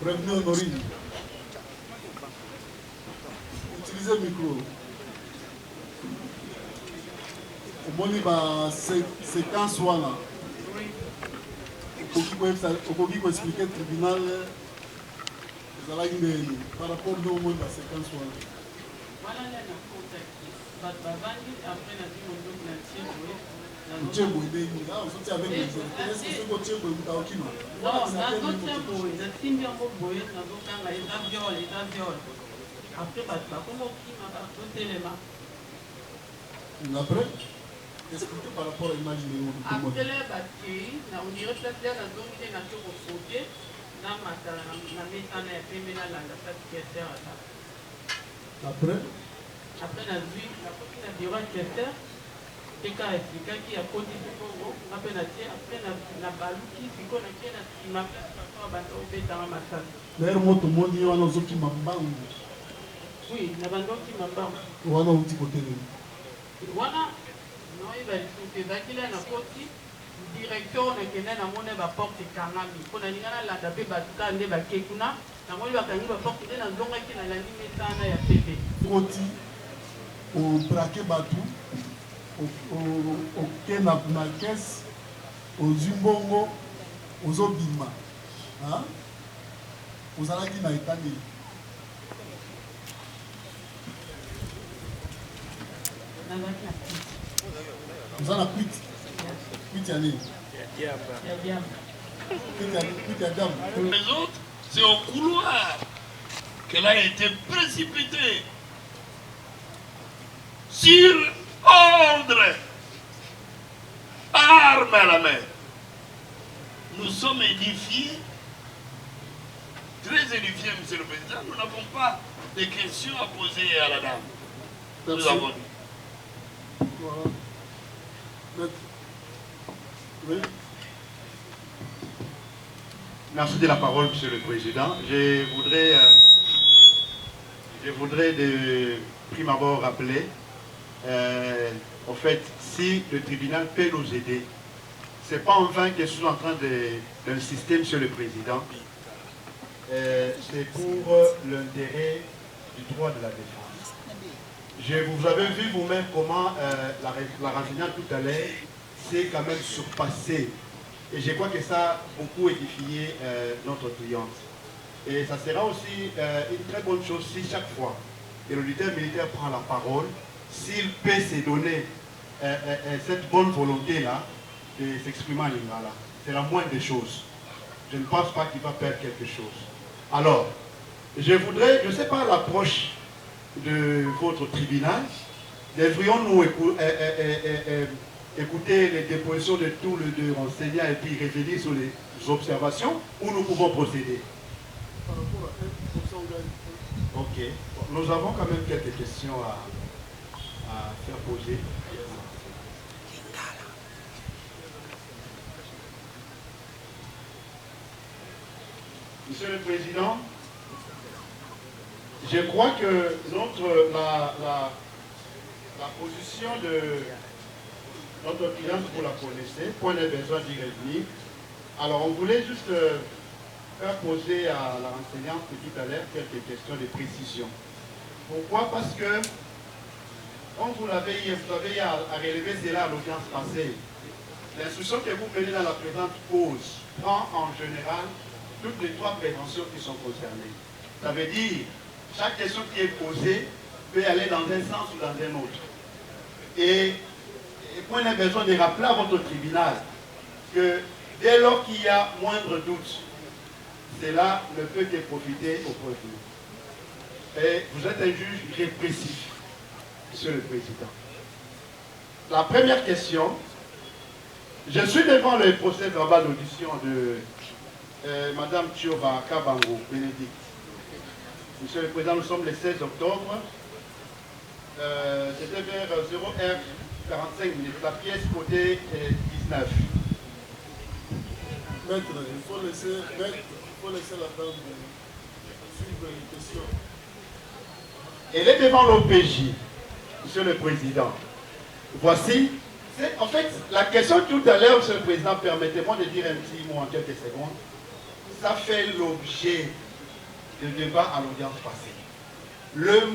Prévenu Honorine. Utilisez le micro. Au moins, il va séquence là. Au qui expliquer le tribunal, vous allez dire par rapport à nous, la séquence là. Voilà la Mchembo ndeni ah usote avec les est-ce que c'est mchembo mtaokima non nazotembo nasimbi yango boye nazokanga eza viole après bakokima bakotelema après expliquez par rapport à l'image de nous après bakei na ondire place nazongi te nato kofote na matala na metana ya pembe nalanda satikester ata après nazwi nakoti na bureau enquêteur eka explikaki ya koti bongo ngape na tie après na baluki siko na tie na nsima place banda obetanga masasi d'ailleurs moto moni wana ozokima mbangu oui na banda okima mbangu wana uti kotelemi wana noyeba lisusu ezakila na koti directeur nakende namoni baporte ekangami mpo nalinga nalanda mpe batuta nde bake kuna namoni bakangi baporte nde nazongaki nalandi mesana ya pepe koti obrake batu oke na kese ozwi mbongo ozobima ozalaki na eta nini oza na kwiti ya nini kwiti ya damu. Les autres, c'est au couloir qu'elle a été précipitée sur ordre, arme à la main. Nous sommes édifiés, très édifiés, Monsieur le Président. Nous n'avons pas de questions à poser à la dame. Nous avons dit. Voilà. Oui. Merci de la parole, Monsieur le Président. Je voudrais de prime abord rappeler, en fait, si le tribunal peut nous aider, ce n'est pas en vain que je suis en train d'insister, Monsieur le Président. C'est pour l'intérêt du droit de la défense. Vous avez vu vous-même comment la renseignante tout à l'heure s'est quand même surpassée. Et je crois que ça a beaucoup édifié notre cliente. Et ça sera aussi une très bonne chose si chaque fois que le leader militaire prend la parole, s'il peut se donner cette bonne volonté-là de s'exprimer en lingala. C'est la moindre des choses. Je ne pense pas qu'il va perdre quelque chose. Alors, je voudrais, je ne sais pas l'approche de votre tribunal, devrions-nous écouter les dépositions de tous les deux enseignants et puis revenir sur les observations ou nous pouvons procéder? Ok. Nous avons quand même quelques questions à faire poser. Monsieur le Président, je crois que la position de notre cliente, vous la connaissez, point de besoin d'y revenir. Alors, on voulait juste faire poser à la renseignante tout à l'heure quelques questions de précision. Pourquoi? Parce que, comme vous avez eu à relever cela à l'audience passée, l'instruction que vous menez dans la présente cause prend en général toutes les trois préventions qui sont concernées. Ça veut dire, chaque question qui est posée peut aller dans un sens ou dans un autre. Et point de besoin de rappeler à votre tribunal que dès lors qu'il y a moindre doute, cela ne peut que profiter au procureur. Et vous êtes un juge répressif, Monsieur le Président. La première question, je suis devant le procès verbal d'audition de Madame Tchioba Kabango, Bénédicte. Monsieur le Président, nous sommes le 16 octobre. C'était vers 0h 45 minutes. La pièce côté 19. Maître, il faut laisser la dame suivre les questions. Elle est devant l'OPJ, Monsieur le Président. Voici, en fait, la question tout à l'heure, Monsieur le Président, permettez-moi de dire un petit mot en quelques secondes. Ça fait l'objet de débat à l'audience passée. Le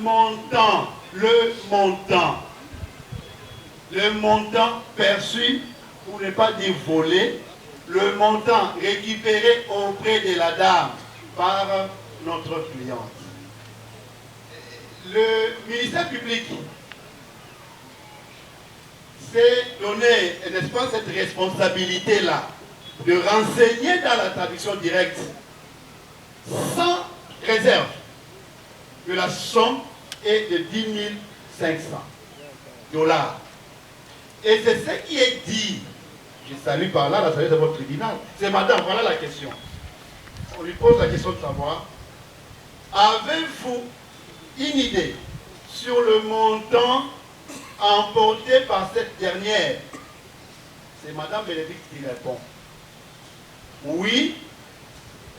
montant perçu, pour ne pas dire volé, le montant récupéré auprès de la dame par notre cliente. Le ministère public s'est donné, n'est-ce pas, cette responsabilité-là de renseigner dans la traduction directe sans réserve que la somme est de 10 500 $. Et c'est ce qui est dit. Je salue par là la sagesse de votre tribunal. C'est madame, voilà la question. On lui pose la question de savoir, avez-vous une idée sur le montant emporté par cette dernière? C'est madame Bénédicte qui répond. Oui,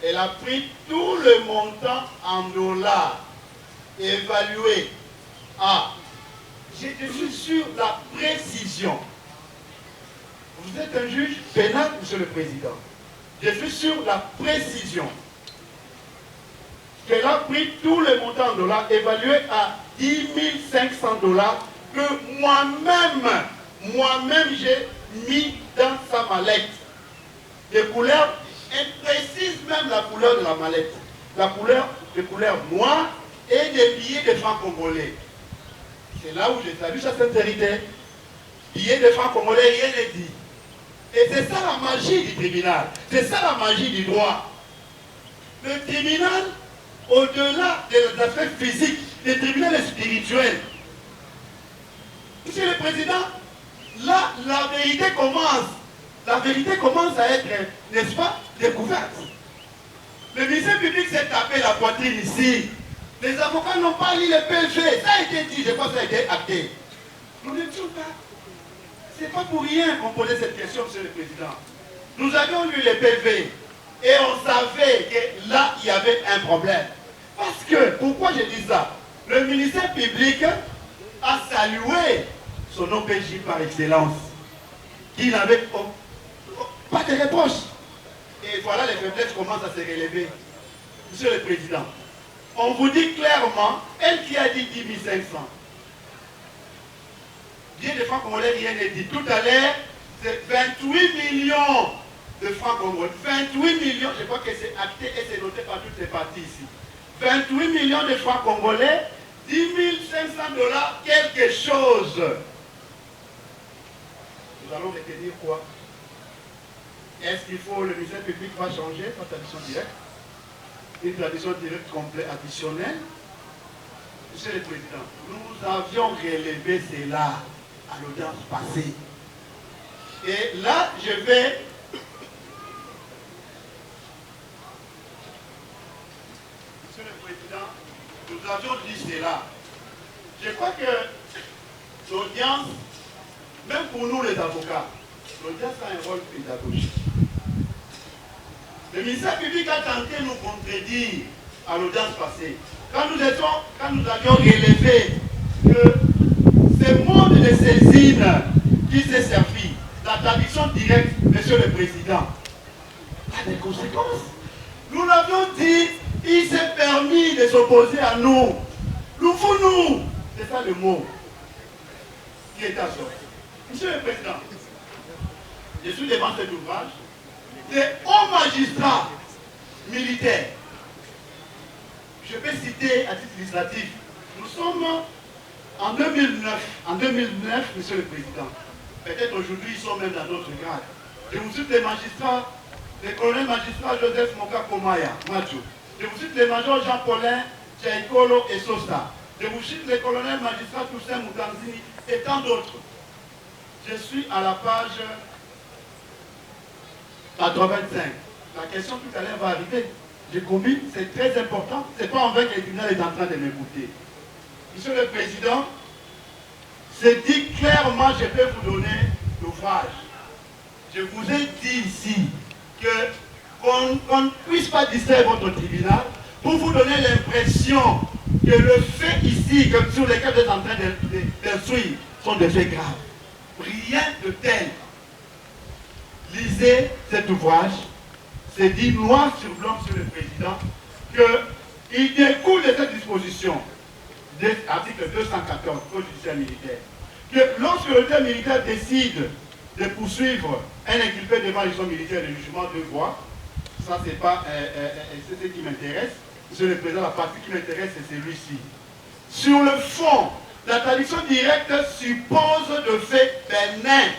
elle a pris tout le montant en dollars, évalué à... Je suis sur la précision. Vous êtes un juge pénal, monsieur le président. Je suis sur la précision. Qu'elle a pris tout le montant en dollars, évalué à 10 500 $, que moi-même j'ai mis dans sa mallette. Des couleurs, elle précise même la couleur de la mallette. La couleur, des couleurs noires et des billets de francs congolais. C'est là où je salue sa sincérité. Billets de francs congolais, rien n'est dit. Et c'est ça la magie du tribunal. C'est ça la magie du droit. Le tribunal, au-delà des aspects physiques, le tribunal est spirituel. Monsieur le Président, là, la vérité commence. La vérité commence à être, n'est-ce pas, découverte. Le ministère public s'est tapé la poitrine ici. Les avocats n'ont pas lu les PV. Ça a été dit, je crois que ça a été acté. Nous n'étions pas. Ce n'est pas pour rien qu'on posait cette question, monsieur le Président. Nous avions lu les PV et on savait que là, il y avait un problème. Parce que, pourquoi je dis ça? Le ministère public a salué son OPJ par excellence, qui n'avait pas de reproche. Et voilà, les faiblesses commencent à se relever. Monsieur le Président, on vous dit clairement, elle qui a dit 10 500. Bien de francs congolais, rien n'est dit. Tout à l'heure, c'est 28 millions de francs congolais. 28 millions, je crois que c'est acté et c'est noté par toutes les parties ici. 28 millions de francs congolais, 10 500 $, quelque chose. Nous allons retenir quoi? Est-ce qu'il faut, le ministère public va changer sa tradition directe? Une tradition directe complète additionnelle? Monsieur le Président, nous avions relevé cela à l'audience passée. Et là, je vais... Monsieur le Président, nous avions dit cela. Je crois que l'audience, même pour nous les avocats, l'audience a un rôle pédagogique. Le ministère public a tenté de nous contredire à l'audience passée. Quand nous avions relevé que ce mode de saisine qui s'est servi, la traduction directe, monsieur le Président, a des conséquences. Nous l'avions dit, il s'est permis de s'opposer à nous. Nous, c'est ça le mot qui est à sortir. Monsieur le Président, je suis devant cet ouvrage des hauts magistrats militaires. Je peux citer à titre illustratif. Nous sommes en 2009. En 2009, monsieur le Président. Peut-être aujourd'hui, ils sont même dans d'autres grades. Je vous cite les magistrats, les colonels magistrats Joseph Moka Komaya, Macho. Je vous cite les majors Jean-Paulin, Tchaïkolo et Sosa. Je vous cite les colonels magistrats Toussaint Moutanzini et tant d'autres. Je suis à la page 85. La question tout à l'heure va arriver. J'ai commis, c'est très important. C'est pas en vain que le tribunal est en train de m'écouter. Monsieur le Président, c'est dit clairement, je peux vous donner l'ouvrage. Je vous ai dit ici qu'on ne puisse pas distraire votre tribunal pour vous donner l'impression que le fait ici, comme sur lesquels vous êtes en train d'instruire, sont des faits graves. Rien de tel. Lisez cet ouvrage. C'est dit noir sur blanc, monsieur le Président, Il découle de cette disposition, de l'article 214 Code judiciaire militaire, que lorsque l'autorité militaire décide de poursuivre un inculpé devant la juridiction militaire de jugement de voie, ça c'est pas c'est ce qui m'intéresse, Monsieur le Président, la partie qui m'intéresse c'est celui-ci. Sur le fond, la traduction directe suppose de faits bénins,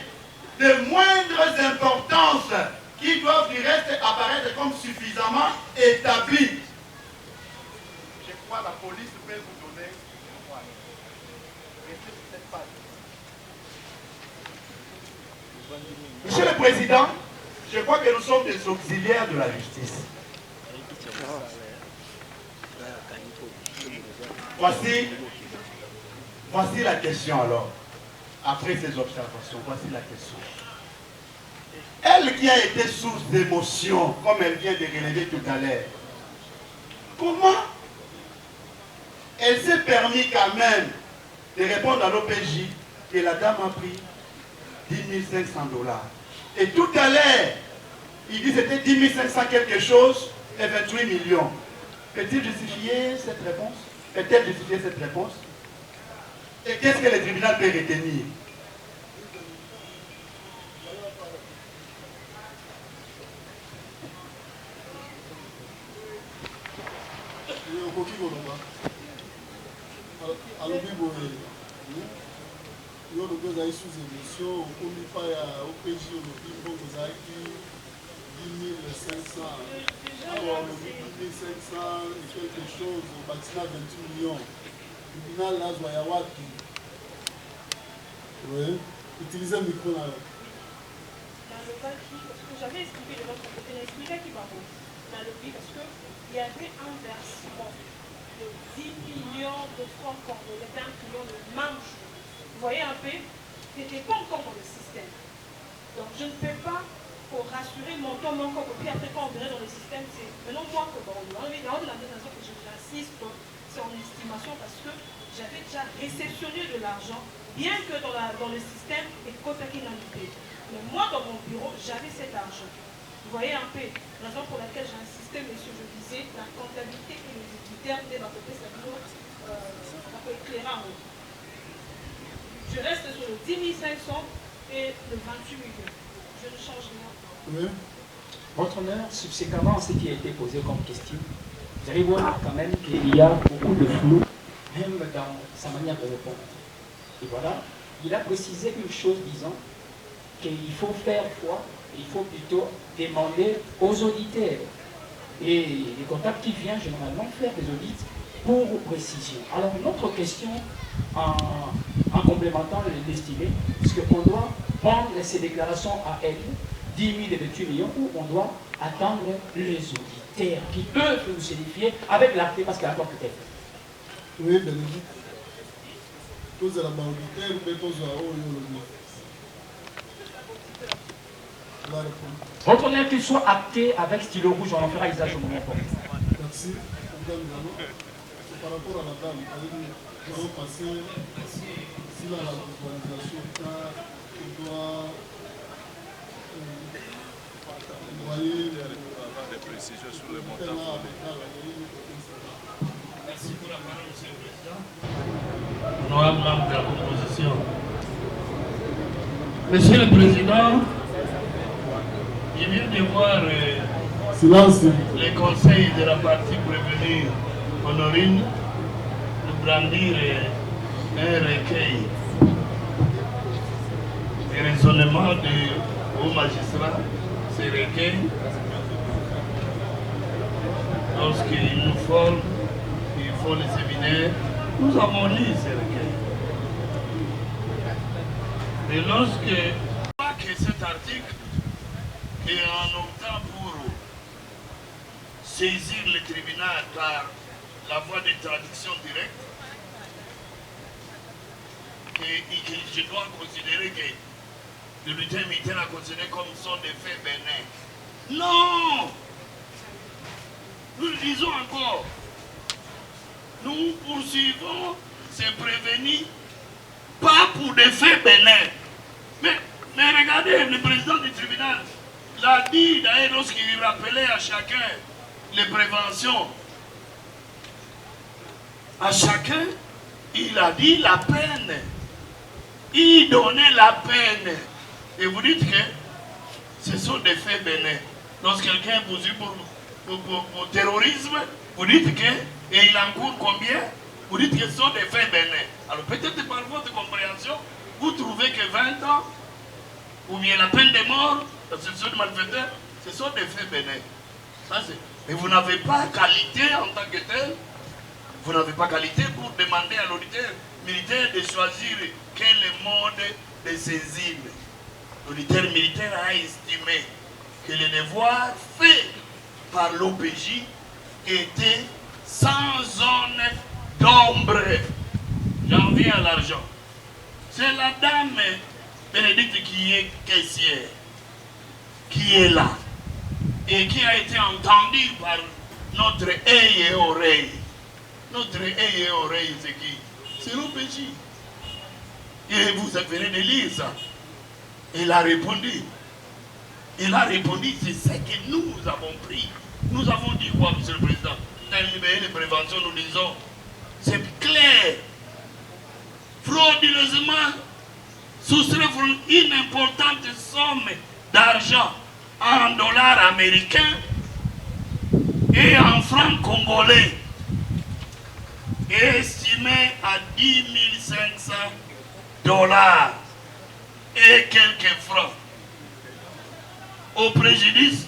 de moindres importances qui doivent du reste apparaître comme suffisamment établies. Je crois que la police peut vous donner restez sur cette page. Monsieur le Président, je crois que nous sommes des auxiliaires de la justice. Voici la question alors. Après ces observations, voici la question. Elle qui a été source d'émotion, comme elle vient de relever tout à l'heure, comment elle s'est permis quand même de répondre à l'OPJ que la dame a pris 10 500 $. Et tout à l'heure, il dit que c'était 10 500 quelque chose et 28 millions. Peut-il justifier cette réponse? Peut-elle justifier cette réponse? Et qu'est-ce que le tribunal peut retenir? Alors, yo le gars sous émission, on n'y pas au PJ, on vous a dit 10 500. Alors, on dit 10 500 et quelque chose, au bâtiment 28 millions. Le final, là, je vais avoir qui. Oui, utilisez le micro là. Dans le cas qui, parce que j'avais expliqué de l'autre côté, l'expliqué qui va dans le pays, parce qu'il y avait un versement de 10 millions de francs congolais, 20 millions de manches. Vous voyez un peu, ce n'était pas encore dans le système. Donc je ne peux pas, pour rassurer mon temps, mon corps, puis après quand on verrait dans le système, c'est maintenant moi que dans la maison que j'insiste, c'est en estimation parce que j'avais déjà réceptionné de l'argent, bien que dans le système, et côté qui n'a pas. Mais moi, dans mon bureau, j'avais cet argent. Vous voyez un peu, raison pour laquelle j'ai insisté, monsieur, je disais, la comptabilité et les éditeurs de l'entreprise, ça peut éclairer en haut. Je reste sur le 10 500 et le 28 millions. Je ne change rien. Oui. Votre honneur, subséquemment à ce qui a été posé comme question, vous allez voir quand même qu'il y a beaucoup de flou, même dans sa manière de répondre. Et voilà, il a précisé une chose disant qu'il faut faire foi, il faut plutôt demander aux auditeurs. Et les comptables qui viennent généralement faire des audits pour précision. Alors notre question, en complémentant l'estimé, est-ce qu'on doit prendre ces déclarations à elle, 10 000 et 28 millions, ou on doit attendre les auditeurs qui peuvent nous certifier avec l'arté parce qu'elle a encore peut-être. Oui, Bénédicte. Tous à la auditeur, mais tous à haut, votre honneur qu'il soit acté avec stylo rouge, on en fera usage au moment. Merci. C'est par rapport à la dame. Nous allons passer, si la visualisation on doit envoyer des précisions sur le montant. Merci pour la parole, monsieur le Président. Honorable membre de la composition. Monsieur le Président, je viens de voir les conseils de la partie prévenue Honorine nous brandir un recueil de raisonnement du haut magistrat, ces recueils, lorsqu'ils nous forment, ils font les séminaires, nous avons lu ces recueils. Et lorsque cet article est en optant pour saisir le tribunal par la voie de traduction directe, et que je dois considérer que le bulletin militaire a considéré comme sont des faits bénins. Non! Nous le disons encore. Nous poursuivons ces prévenus pas pour des faits bénins. Mais regardez, le président du tribunal l'a dit d'ailleurs lorsqu'il rappelait à chacun les préventions. À chacun, il a dit la peine. Il donnait la peine. Et vous dites que ce sont des faits bénins. Lorsque quelqu'un est poursuivi pour terrorisme, vous dites que, et il encourt combien? Vous dites que ce sont des faits bénins. Alors peut-être par votre compréhension, vous trouvez que 20 ans, ou bien la peine de mort, parce que ce sont des malfaiteurs, ce sont des faits bénins. Mais vous n'avez pas qualité en tant que tel. Vous n'avez pas qualité pour demander à l'auditeur militaire de choisir quel mode de saisine. L'auditeur militaire a estimé que le devoir fait par l'OPJ était sans zone d'ombre. J'en viens à l'argent. C'est la dame Bénédicte qui est caissière, qui est là, et qui a été entendue par notre œil et oreille. Notre œil et oreille, c'est qui? C'est l'OPJ. Et vous venez de lire ça. Il a répondu. Il a répondu, c'est ce que nous avons pris. Nous avons dit quoi, monsieur le président? Dans les préventions, nous disons, c'est clair. Frauduleusement, soustraire une importante somme d'argent en dollars américains et en francs congolais, estimé à 10 500 dollars et quelques francs, au préjudice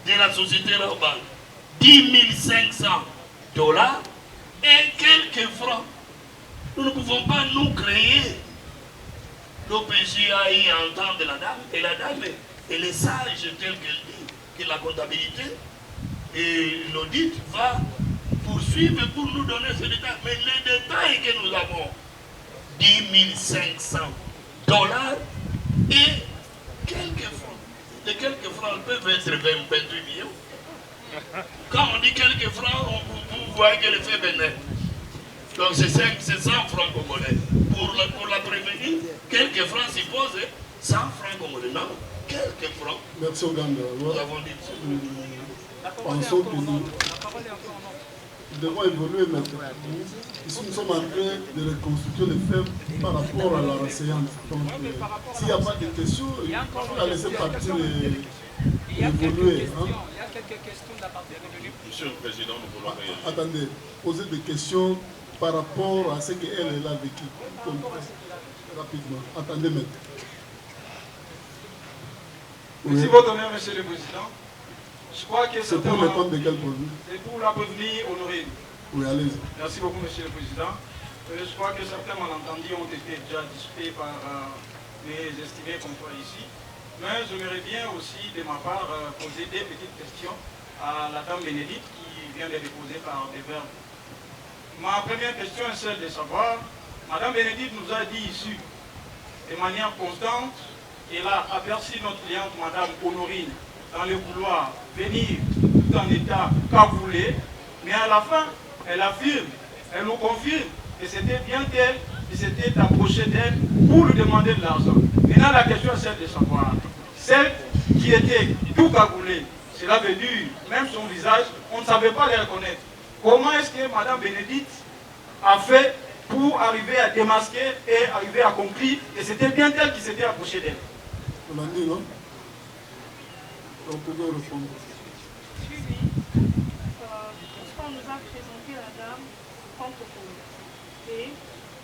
de la société Rabank. 10 500 dollars et quelques francs. Nous ne pouvons pas nous créer. L'OPJ a y entendre la dame, et la dame, elle est sage telle qu'elle dit, que la comptabilité et l'audit va poursuivre pour nous donner ces détails. Mais les détails que nous avons, 10 500 dollars et quelques francs. Les quelques francs peuvent être 28 millions. Quand on dit quelques francs, vous voyez que l'effet bénin. Donc c'est 100 francs congolais. Pour la prévenir, quelques francs suppose 100 francs congolais. Non, quelques francs. Merci Oganda. Nous avons dit Pensons que nous devons évoluer maintenant. Ici, nous sommes en train de reconstituer les faits par rapport à la renseignement. Donc, s'il n'y a pas de questions, il faut la laisser partir et évoluer. Il y a quelques questions de la part des revenus. Monsieur le Président, nous voulons réagir. Attendez, poser des questions par rapport à ce qu'elle a vécu. Rapidement. Attendez maintenant. Merci votre honneur, Monsieur le Président. Je crois que c'est pour répondre de quel point? C'est pour la prévenir Honorine. Oui, allez-y. Merci beaucoup, Monsieur le Président. Je crois que certains malentendus ont été déjà discutés par mes estimés confrères ici. Mais j'aimerais bien aussi, de ma part, poser des petites questions à la dame Bénédicte qui vient de déposer par des verbes. Ma première question est celle de savoir, Madame Bénédicte nous a dit ici, de manière constante, qu'elle a aperçu notre cliente, Madame Honorine, dans le couloir, venir tout en état cagoulé, mais à la fin, elle affirme, elle nous confirme que c'était bien elle qui s'était approchée d'elle pour lui demander de l'argent. Maintenant, la question est celle de savoir, celle qui était tout cagoulée, cela veut dire, même son visage, on ne savait pas les reconnaître. Comment est-ce que Madame Bénédicte a fait pour arriver à démasquer et arriver à conclure que c'était bien elle qui s'était approchée d'elle? On l'a dit, non? On pouvait répondre. Oui. Quand on nous a présenté la dame contre Polo. Et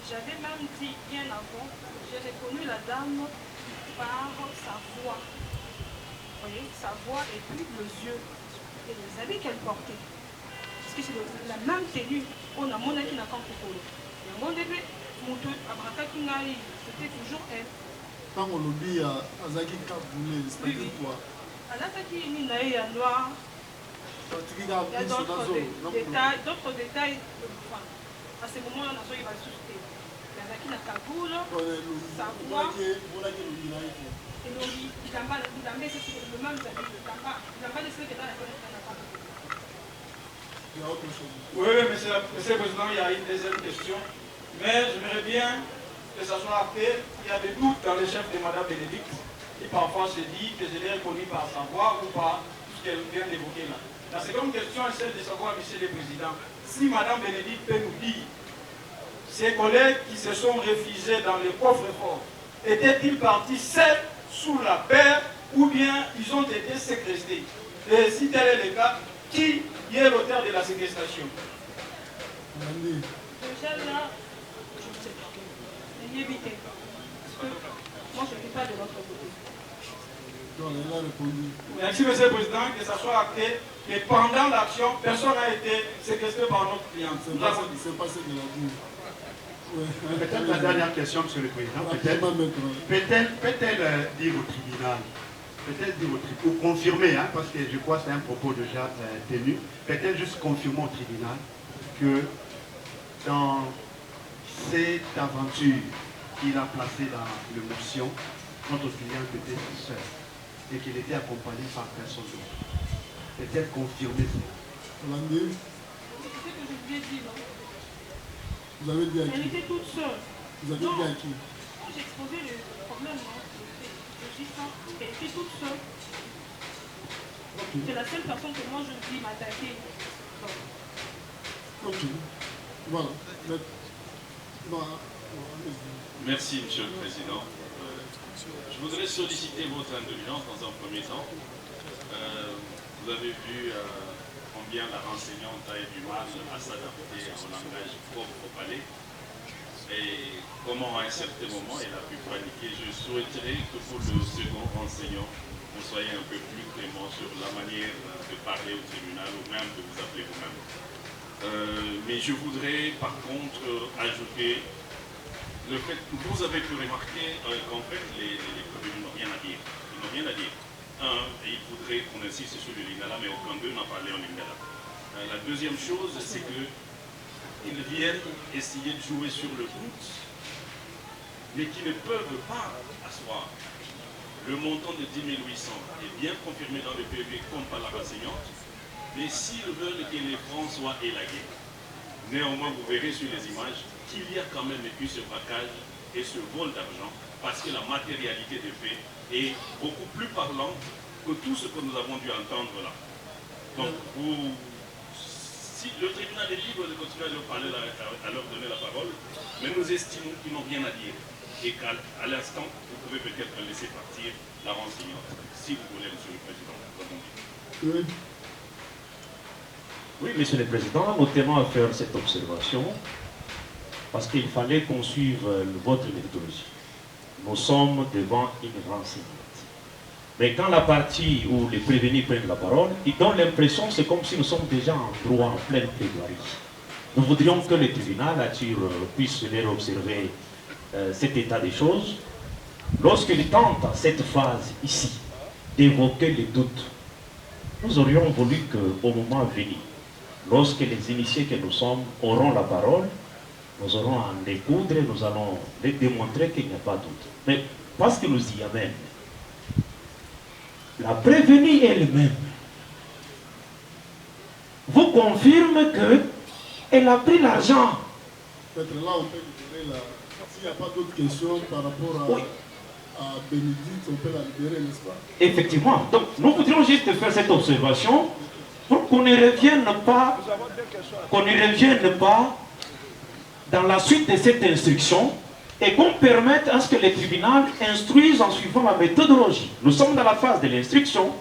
j'avais même dit bien avant, j'ai reconnu la dame par sa voix. Vous voyez, sa voix et puis les yeux et les habits qu'elle portait. Parce que c'est la même tenue qu'on a monnaie qui n'a qu'un Polo. Et mon début, c'était toujours elle. Quand on le dit à Azaki Kaboulé, c'est-à-dire quoi? Alataki Nina et Noir. Il y a d'autres détails. À ce moment-là, on a eu la société. Azaki Nakaboul, sa voix. Et il n'a pas laissé le même habit. Il n'a pas laissé que dans la il y a autre chose. Oui, Monsieur le Président, il y a une deuxième question. Mais j'aimerais bien que ça soit fait. Il y a des doutes dans les chefs de Madame Bénédicte. Et parfois se dit que je l'ai reconnu par sa voix ou par ce qu'elle vient d'évoquer là. La seconde question est celle de savoir, Monsieur le Président, si Madame Bénédicte peut nous dire ses collègues qui se sont réfugiés dans les coffres forts, étaient-ils partis seuls sous la paire ou bien ils ont été séquestrés? Et si tel est le cas, qui est l'auteur de la séquestration? Déjà là, je ne sais pas. N'ayez évité. Parce que moi, je ne suis pas de l'autre côté. Donc, elle a répondu. Merci, Monsieur le Président, que ça soit acté que pendant l'action, personne n'a été séquestré par notre client. C'est pas ce qu'elle a dit. Peut-être la dernière question, Monsieur le Président. Peut-elle dire au tribunal, ou confirmer, hein, parce que je crois que c'est un propos déjà tenu, peut-elle juste confirmer au tribunal que dans cette aventure qu'il a placée dans l'émotion, notre client était seul et qu'il était accompagné par personne d'autre. Peut-elle confirmer ça? Hollande, C'est ce que je vous ai dit, non? vous avez dit à Elle qui? était toute seule. Vous avez dit à qui? Quand j'ai exposé le problème, non? Je dis ça. Elle était toute seule. C'est la seule personne que moi je dis m'attaquer. Ok. Voilà. Merci, Monsieur le Président. Je voudrais solliciter votre indulgence dans un premier temps. Vous avez vu combien la renseignante a eu du mal à s'adapter au langage propre au palais et comment à un certain moment elle a pu paniquer. Je souhaiterais que pour le second enseignant, vous soyez un peu plus clément sur la manière de parler au tribunal ou même de vous appeler vous-même. Mais je voudrais par contre ajouter le fait que vous avez pu remarquer qu'en fait les prévenus n'ont rien à dire. Ils n'ont rien à dire. Il faudrait qu'on insiste sur le lingala, mais aucun d'eux n'a parlé en lingala. La deuxième chose, c'est qu'ils viennent essayer de jouer sur le doute, mais qui ne peuvent pas asseoir. Le montant de 10 800 est bien confirmé dans le PV comme par la renseignante, mais s'ils veulent que les francs soient élagués, néanmoins vous verrez sur les images qu'il y a quand même eu ce braquage et ce vol d'argent, parce que la matérialité des faits est beaucoup plus parlante que tout ce que nous avons dû entendre là. Donc, si le tribunal est libre de continuer à leur parler, à leur donner la parole, mais nous estimons qu'ils n'ont rien à dire. Et qu'à l'instant, vous pouvez peut-être laisser partir la renseignante, si vous voulez, Monsieur le Président. Oui. Oui, Monsieur le Président, nous tenons à faire cette observation parce qu'il fallait qu'on suive votre méthodologie. Nous sommes devant une renseignante. Mais quand la partie où les prévenus prennent la parole, ils donnent l'impression que c'est comme si nous sommes déjà en droit, en pleine plaidoirie. Nous voudrions que le tribunal puisse leur observer cet état des choses. Lorsqu'il tente à cette phase ici d'évoquer les doutes, nous aurions voulu qu'au moment venu, lorsque les initiés que nous sommes auront la parole, nous aurons à en découdre et nous allons les démontrer qu'il n'y a pas de doute. Mais parce que nous y amène, la prévenue elle-même vous confirme qu'elle a pris l'argent. Peut-être là, on peut libérer la... S'il n'y a pas d'autres questions par rapport à Bénédicte, on peut la libérer, n'est-ce pas? Effectivement. Donc, nous voudrions juste faire cette observation pour qu'on ne revienne pas, dans la suite de cette instruction et qu'on permette à ce que les tribunaux instruisent en suivant la méthodologie. Nous sommes dans la phase de l'instruction.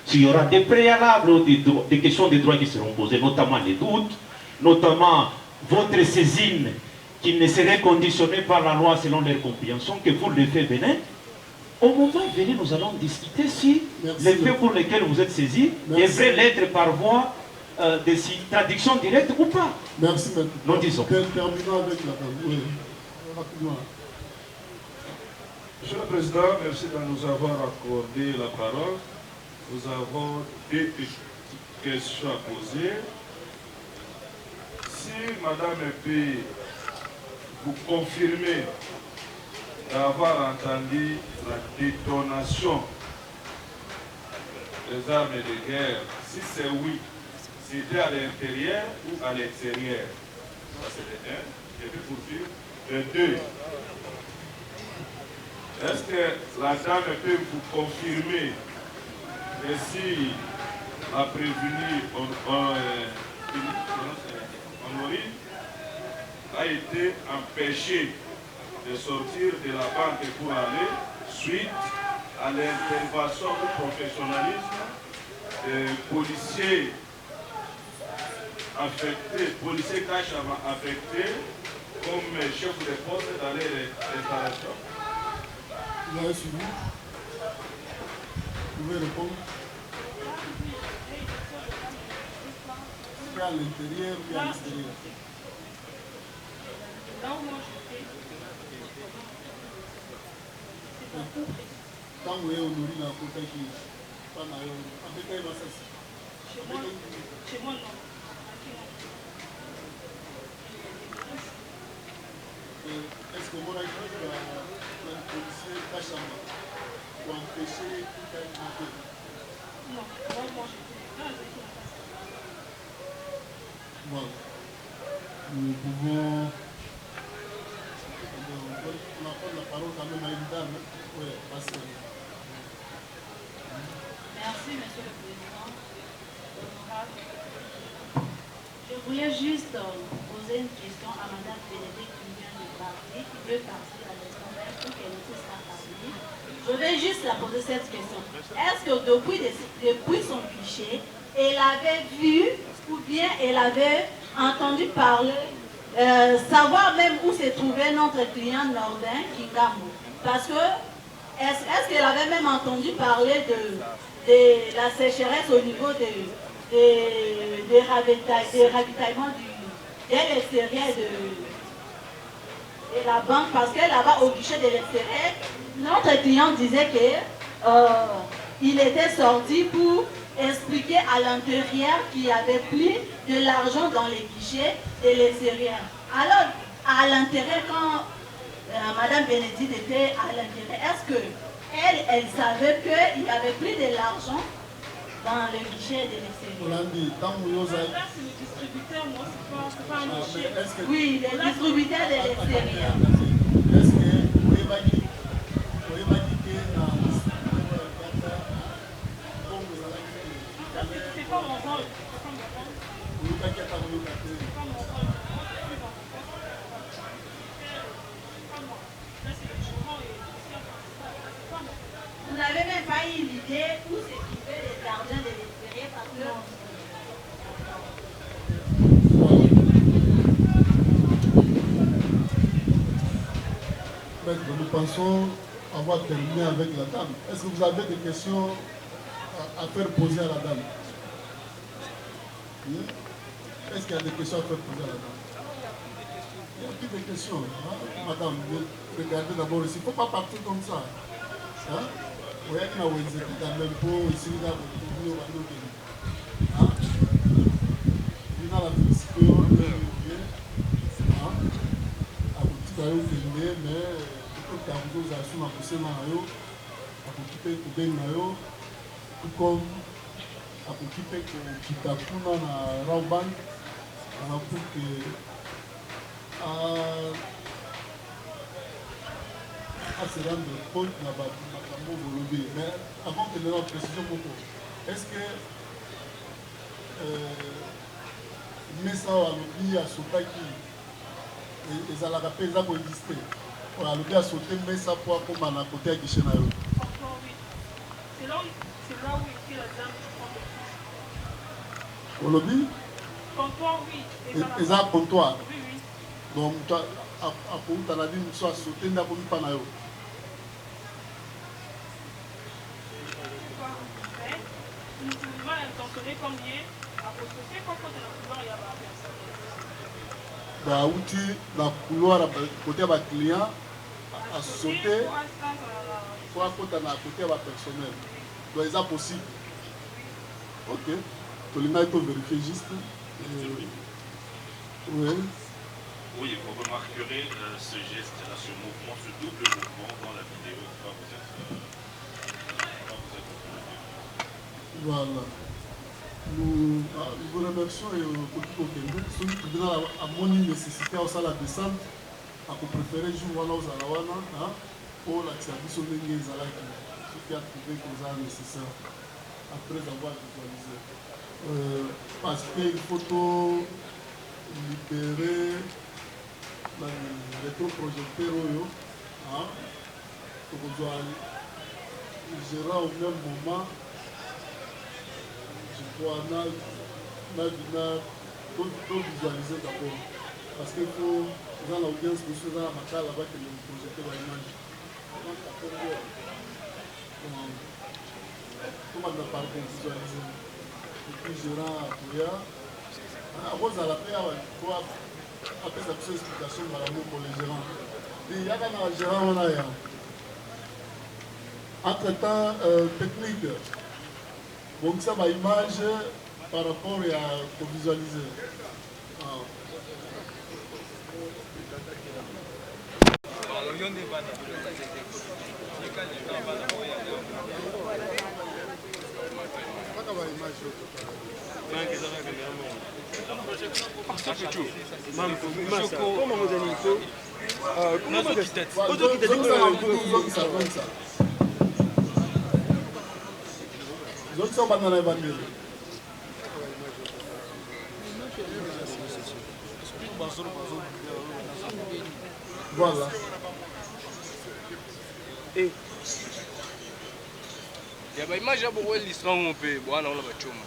S'il y aura des préalables ou des questions de droit qui seront posées, notamment les doutes, notamment votre saisine qui ne serait conditionnée par la loi selon leur compréhension, que vous le faites venir, au moment venu, nous allons discuter si les faits pour lesquels vous êtes saisis devraient l'être par voie de traduction directe ou pas. Merci, maître. Nous disons. Terminons avec la parole. Oui. Rapidement. Monsieur le Président, merci de nous avoir accordé la parole. Nous avons deux questions à poser. Si Madame Epé, vous confirmez d'avoir entendu la détonation des armes de guerre, si c'est oui, c'était à l'intérieur ou à l'extérieur? Ça c'est le 1. Et puis pour suivre, le 2. Est-ce que la dame peut vous confirmer que si la prévenue Honorine a été empêché de sortir de la banque pour aller suite à l'intervention du professionnalisme des policiers affectés, policiers cash affectés comme chef de poste dans les installations. Vous avez suivi? Vous pouvez répondre? À l'intérieur ou à l'extérieur? Là où moi j'étais, quand vous êtes honoré dans le côté qui est pas dans le avec un massage. chez moi non. Est-ce que vous avez vu la policier Kachama pour empêcher tout un peu? Non, moi j'étais là avec la face. Voilà. Nous pouvons. On apporte la parole quand même à une dame. Oui, passez. Merci, Monsieur le Président. Honorable. Je voulais juste poser une question à Madame Bénédicte qui vient de partir, qui veut partir à l'instant même pour qu'elle ne puisse pas parler. Je vais juste la poser cette question. Est-ce que depuis son fichier, elle avait vu ou bien elle avait entendu parler, savoir même où se trouvait notre client Nordin Kingambo? Parce que, est-ce qu'elle avait même entendu parler de la sécheresse au niveau des ravitaillements de l'extérieur de la banque? Parce que là-bas, au guichet de l'extérieur, notre client disait qu'il était sorti pour expliquer à l'intérieur qu'il avait pris de l'argent dans les guichets de l'extérieur. Alors, à l'intérieur, quand Madame Bénédicte était à l'intérieur, est-ce qu'elle savait qu'il avait pris de l'argent dans le guichet de l'extérieur? Là, c'est le distributeur, moi, c'est pas un guichet. Oui, le distributeur de l'extérieur. Est-ce que vous avez dit que c'est pas mon rôle. C'est pas mon rôle. Vous n'avez même pas eu l'idée où se trouvait les gardiens de l'extérieur parce que... Nous pensons avoir terminé avec la dame. Est-ce que vous avez des questions à faire poser à la dame? Est-ce qu'il y a des questions à faire poser à la dame? Il y a plus de questions. Hein? Madame, regardez d'abord ici. Il ne faut pas partir comme ça. Hein? Vous voyez qu'il y a un impôt ici, là, vous a la félicité. Mais tout comme à se rendre compte de la mais avant que nous ayons précision beaucoup, est-ce que Messa Alobi a sauté qui les alaka pesa pour exister Alobi a sauté Messa pour comme à côté à guichet nayo? Encore oui. C'est là où était la dame du comptoir. Alobi? Comptoir, oui. Et ça comptoir? Oui, oui. Donc, à tu as dit que soit sauté dans le panayo. Nous pouvons l'intentionner comme il est à procéder quand on est dans le couloir, il y a personne. Dans le couloir, à côté de client, à sauter, pour à côté de la personnel. Donc, c'est possible. Ok. Tu l'as vérifié juste. Oui. Oui, vous remarquerez ce geste-là, ce mouvement, ce double mouvement dans la vidéo quand vous êtes Voilà. Nous vous remercions et pour tout le monde. Ceux qui ont la nécessité à la descente, à préférer jouer aux Alawana pour la service de l'Ingézalaki, ce qui a trouvé que vous avez nécessaire après avoir visualisé. Parce qu'il faut libérer rétroprojecteur oyo tokozwa gérant au même moment je crois tout visualiser d'abord parce qu'il faut dans l'audience monsieur dans la makala avec le projecteur à image comment on a parlé de visualiser et puis gérant à cause de la paix après sa petite explication pour les gérants. Et il y a un gérant entre-temps technique. Donc ça va image par rapport à visualiser. Voilà. Il y a une image à beaucoup l'histoire mon pays. Bon, on a la chuma.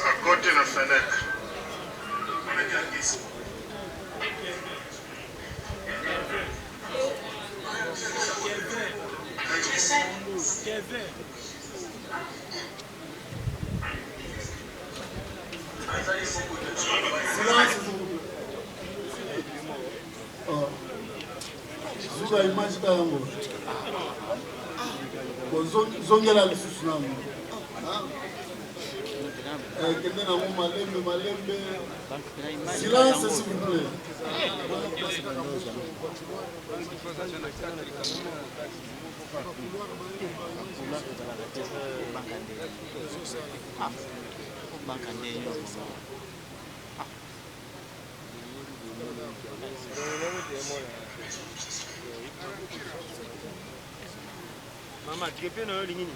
À côté de la fenêtre. Zuga image tango. Zongela lisusu nango. Kende na mo malembe. Silence s'il vous plaît. Mama, tu peux nous ligner.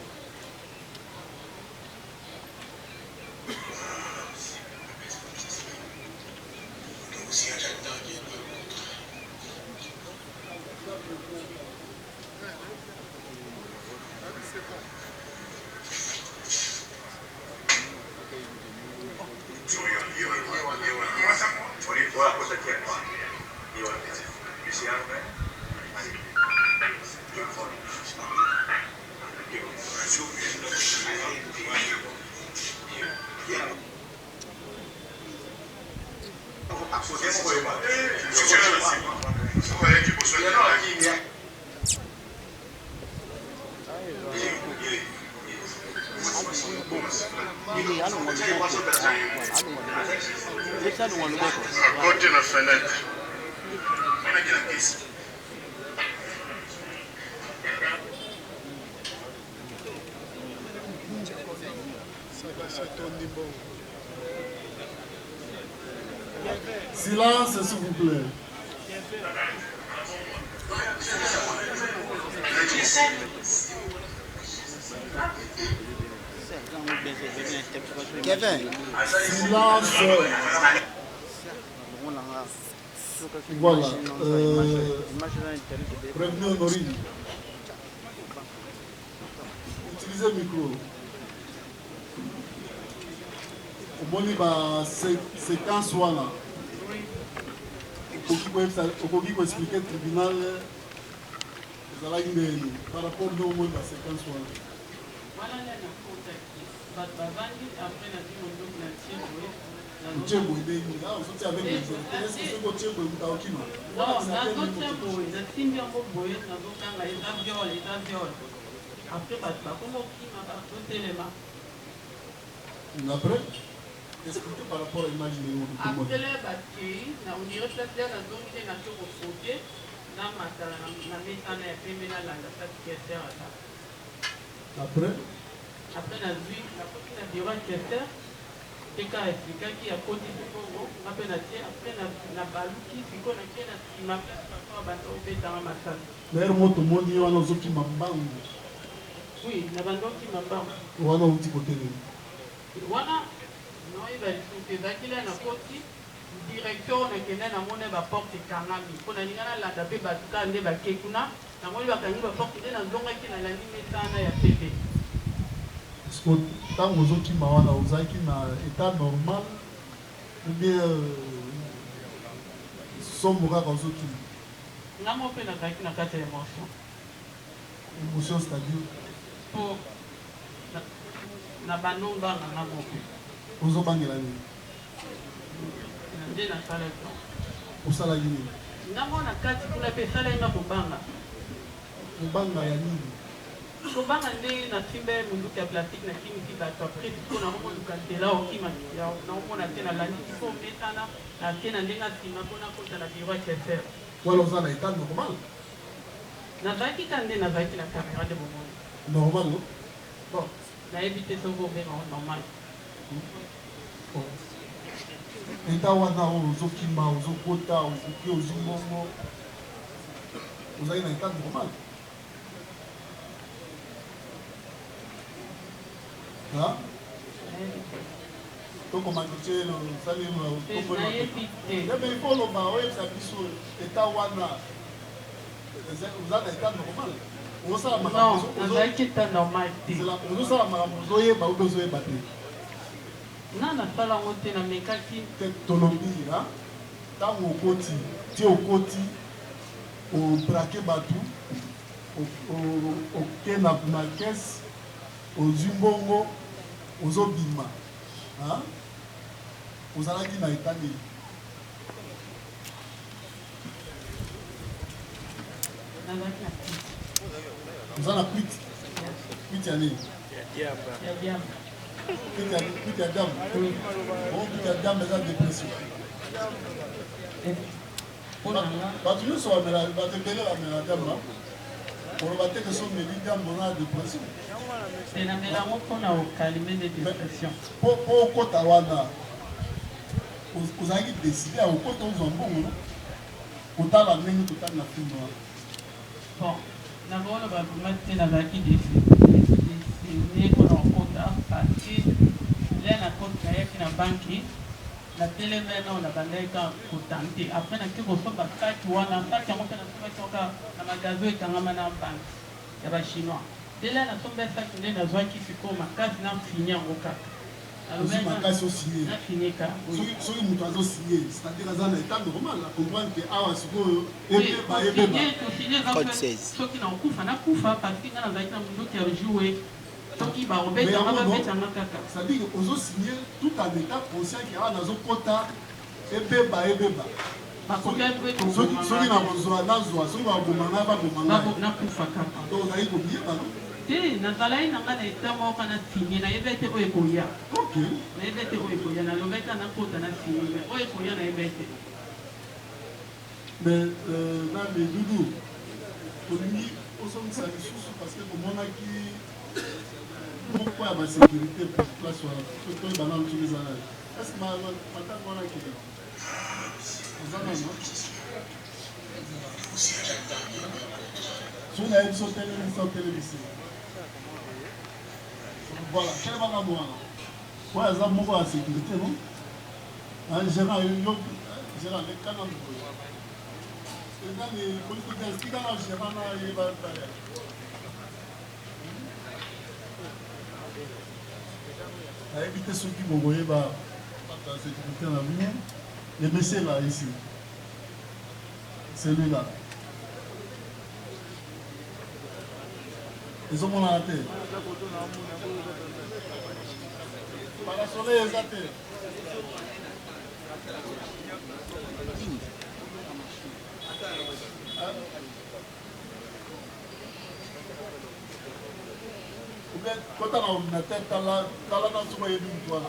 À côté de la fenêtre. Silence, s'il vous plaît. Kevin. Silence. Voilà. Prévenu Honorine. Utilisez le micro. Au moins, séquence là. Okoki ko expliquer tribunal ezalaki par rapport à la séquence wana. Voilà la faute. Bavandi après la vie mon donc la tienne Tchebo ebengi là ozoti avec les autorités est-ce que ce que Tchebo emuta okima non nazotia boye nasimbi yango boye nazokanga eza viole après bato bakongo okima bazotelema après expliqué par rapport à l'image de l'eau après bakei na ondire place ya nazongi te nato kofote na matala na mesana ya pembe nalanda saki keser ata après nazwi nakoti na bureau ya keser teka explikaki ya koti bongo nga mpe natie après na baluki siko nakie na nsima place bato banda obetanga masala d'ailleurs mo tomoni wana ozokima mbangu oui na banda okima mbangu wana outi kotelema wana noyeba lisusu ezakile na koti direction nakende namoni baporte ekangami mpo nalinga nalanda mpe bato kaka nde bake kuna namoni bakangi baporte nde nazongaki nalandi mesana ya pepe est-ce que ntango ozokima wana ozalaki na état normal ou bien sombo kaka ozokima ngamo mpe nazalaki na kati ya émotion c'est-à-dire po na banonganga ngamo mpe ozobangela nini nde nasalaki osalaki nini ngango na kati kuna mpe esalaki nga kobanga ya nini kobanga nde nasimbe munduki ya plastique nakimisi bato apres siko nakomoluka nzela okima naomona te nalandiki po mesana natie na ndenge nsima mpona kota na biro ya keser wala oza na état normal nazalaki ka nde nazalaki na caméra de bomoni normal no bon nayebi te soki obenga normal état wana oyo ozokima ozokota okoki ozwi mbongo ozali na état normal tokomaki te salebe ifo oloba oyebisa biso état wana oza na état normal ozosala makambo ozoyeba obe ozoyeba te nga nasala yango te namekaki te tolobi ntango okoti ti okoti obrake bato oke na kese ozwi mbongo ozobima ozalaki na état nini oza na kwiti ya nini kwiti ya damu kwiti ya damu eza dépression bato nyonso bato ebele bamela damu oloba te ke so omeli damu oza na dépression enamelango mpona okalime de dépression po okota wana ozalaki décide ya okota ozwa mbongo kotala ndenge totali na filme wana bon nakoona babima te nazalaki décide mpona okota parce le nakoti nayaki na banki natelemena na bandaki ka kotante après naki kosomba kaki wana kaki yango mpe nasombaki oka na magasin ekangama na banki ya bachinois dele nasomba esaki nde nazwaki sikoyo makasi nafini yango kaka makasi osinye nafinika soki moto azosinye c'est-à-dire aza na état normal na comprendre ke awa sikoyo ebeba soki nakokufa nakufa parce que nga nazalaki na mondoki ya joue soki barobetanga babetanga kaka c'est-à-dire ozosinye tout en état conscient ke awa nazokota ebeba soki nakozwa nazwa soki babomanga babomanga nakufa kaka donc ozali kobiyeba no te nazalaki nanga na eta moko na signe nayebi ete oyo ekoya nayebi ete oyo ekoya nalobeka nakota na signe me oyo ekoya nayebi ete mais na medudu olingi osongisa lisusu parce que komonaki moko ya basécurité place wana toyebana soki ezala est ce que matango wana kende oza nano soki nayebi so telemisi voilà quel va la moi ouais ça mon la sécurité non gérant yo gérant les canaux et dans les politiques qui dans le gérant là il va faire à éviter ceux qui vont voyer la sécurité en avenir le monsieur là ici celui-là ils ont mon la tête para soleil eza te Quand on a une tête, on a une tête.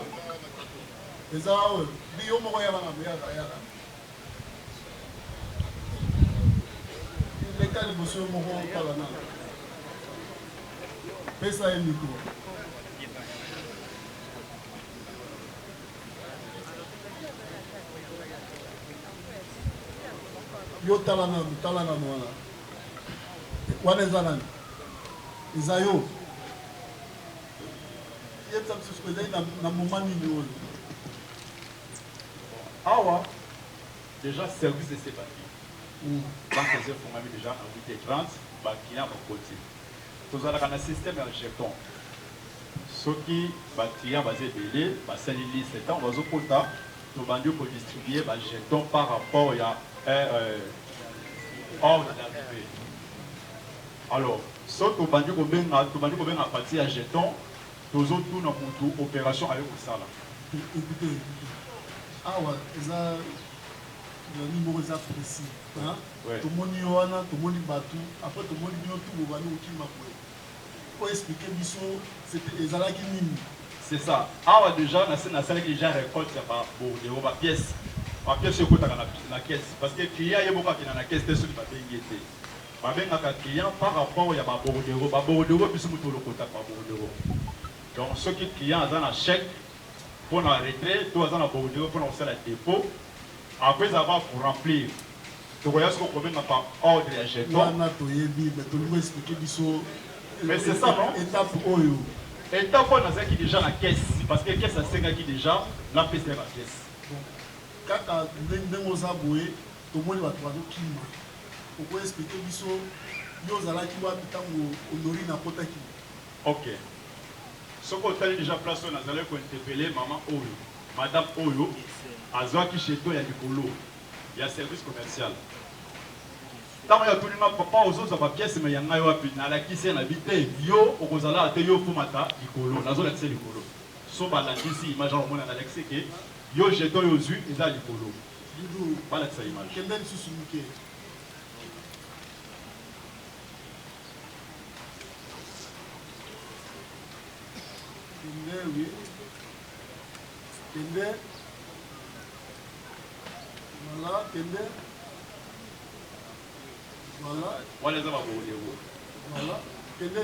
Et ça, il y a un moyen de les cas de monsieur Moro Kalana. Mais ça est micro. Yo talana mwana. Wana zanani. Izayo. Yetsa msukweza na moment nini. Awa, déjà service de ces papiers. Banque des informations déjà en 8h30, bah client à côté. Tout ça là on a système de jeton. Ce qui bah client basé belé, bah c'est une liste et on va au quota, tout bandio pour distribuer bah jeton par rapport à ordre d'arrivée. Alors, ce tout bandio ko benga partie à jeton, tous autres tout dans opération avec ça là. Écoutez. Ah ouais, ça le numéro est précis. Hein? Tout le monde y a, tout le monde y battu. Après tout le monde y a tout le monde qui m'a fait. Pour expliquer c'était Ezala qui mime. C'est ça. Ah ouais, déjà, on a celle qui déjà récolte ma pièce. Ma pièce c'est quoi dans la caisse. Parce que client il y a beaucoup qui dans la caisse, c'est celui qui va payer. Ma bien un client par rapport il y a ma bordereau. Ma bordereau puis c'est tout le côté par bordereau. Donc ceux qui client ont un chèque. Pour la retraite, tout dans la bordereau pour lancer le dépôt. Après avoir pour remplir. Tu voyez ce qu'on commet par ordre et jeton. Mais c'est ça, non? Étape Oyo. Étape on a qui déjà la caisse. Parce que la caisse a 5 qui déjà la pièce de la caisse. Quand tu as des aboués, tout le monde va trouver qui m'a. Pourquoi expliquer biso yozala qui va habitant honorer n'importe qui. Ok. Ce qu'on a déjà placé, on a interpellé maman Oyo. Madame Oyo, à Zoaki chez toi, il y a du polo. Il y a service commercial. Tant que tu n'as pas aux autres pièces, mais il y a un qui s'est habité, yo, au Rosala, à Théo Fumata, du polo. La zone est du polo. Sauf à la ici, imagine au monde à l'Alexé, yo, j'ai toi, yo, zu, et là, du polo. Pas la image. Quel est le souci? Oui. Kende. Voilà, Kende. Voilà. Voilà. Kende.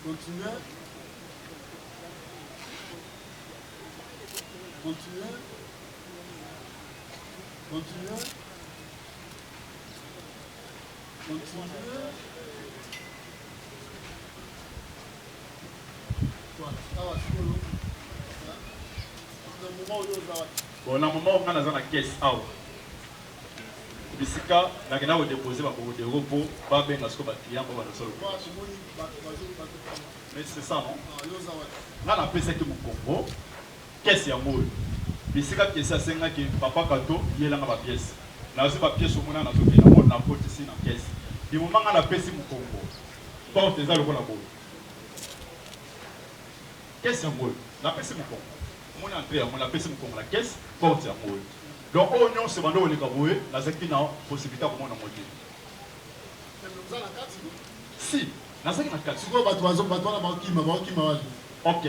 Continuez. Bon, na moment où on a la caisse, bisika nakenda kodéposer bakobodero mpo babenga siko baclient mpo badosolo. Mais c'est ça, non? Nga napesaki mokongo kese yango oyo bisika kese asengaki papa kato yelanga bapiese nazwi bapiese omona nazokenda ngo nakotisi na kese limoma nga napesi mokongo porte eza lokola boye kese yango oyo napesi mokongo omoni entre yango napesi mokongo na kese porte yango oyo. Donc, on a ce bando on est kaboué, la zeki na possibilité pour moi na moitié. Si, na zeki na kati. Siko batwazo batwana bakima. OK.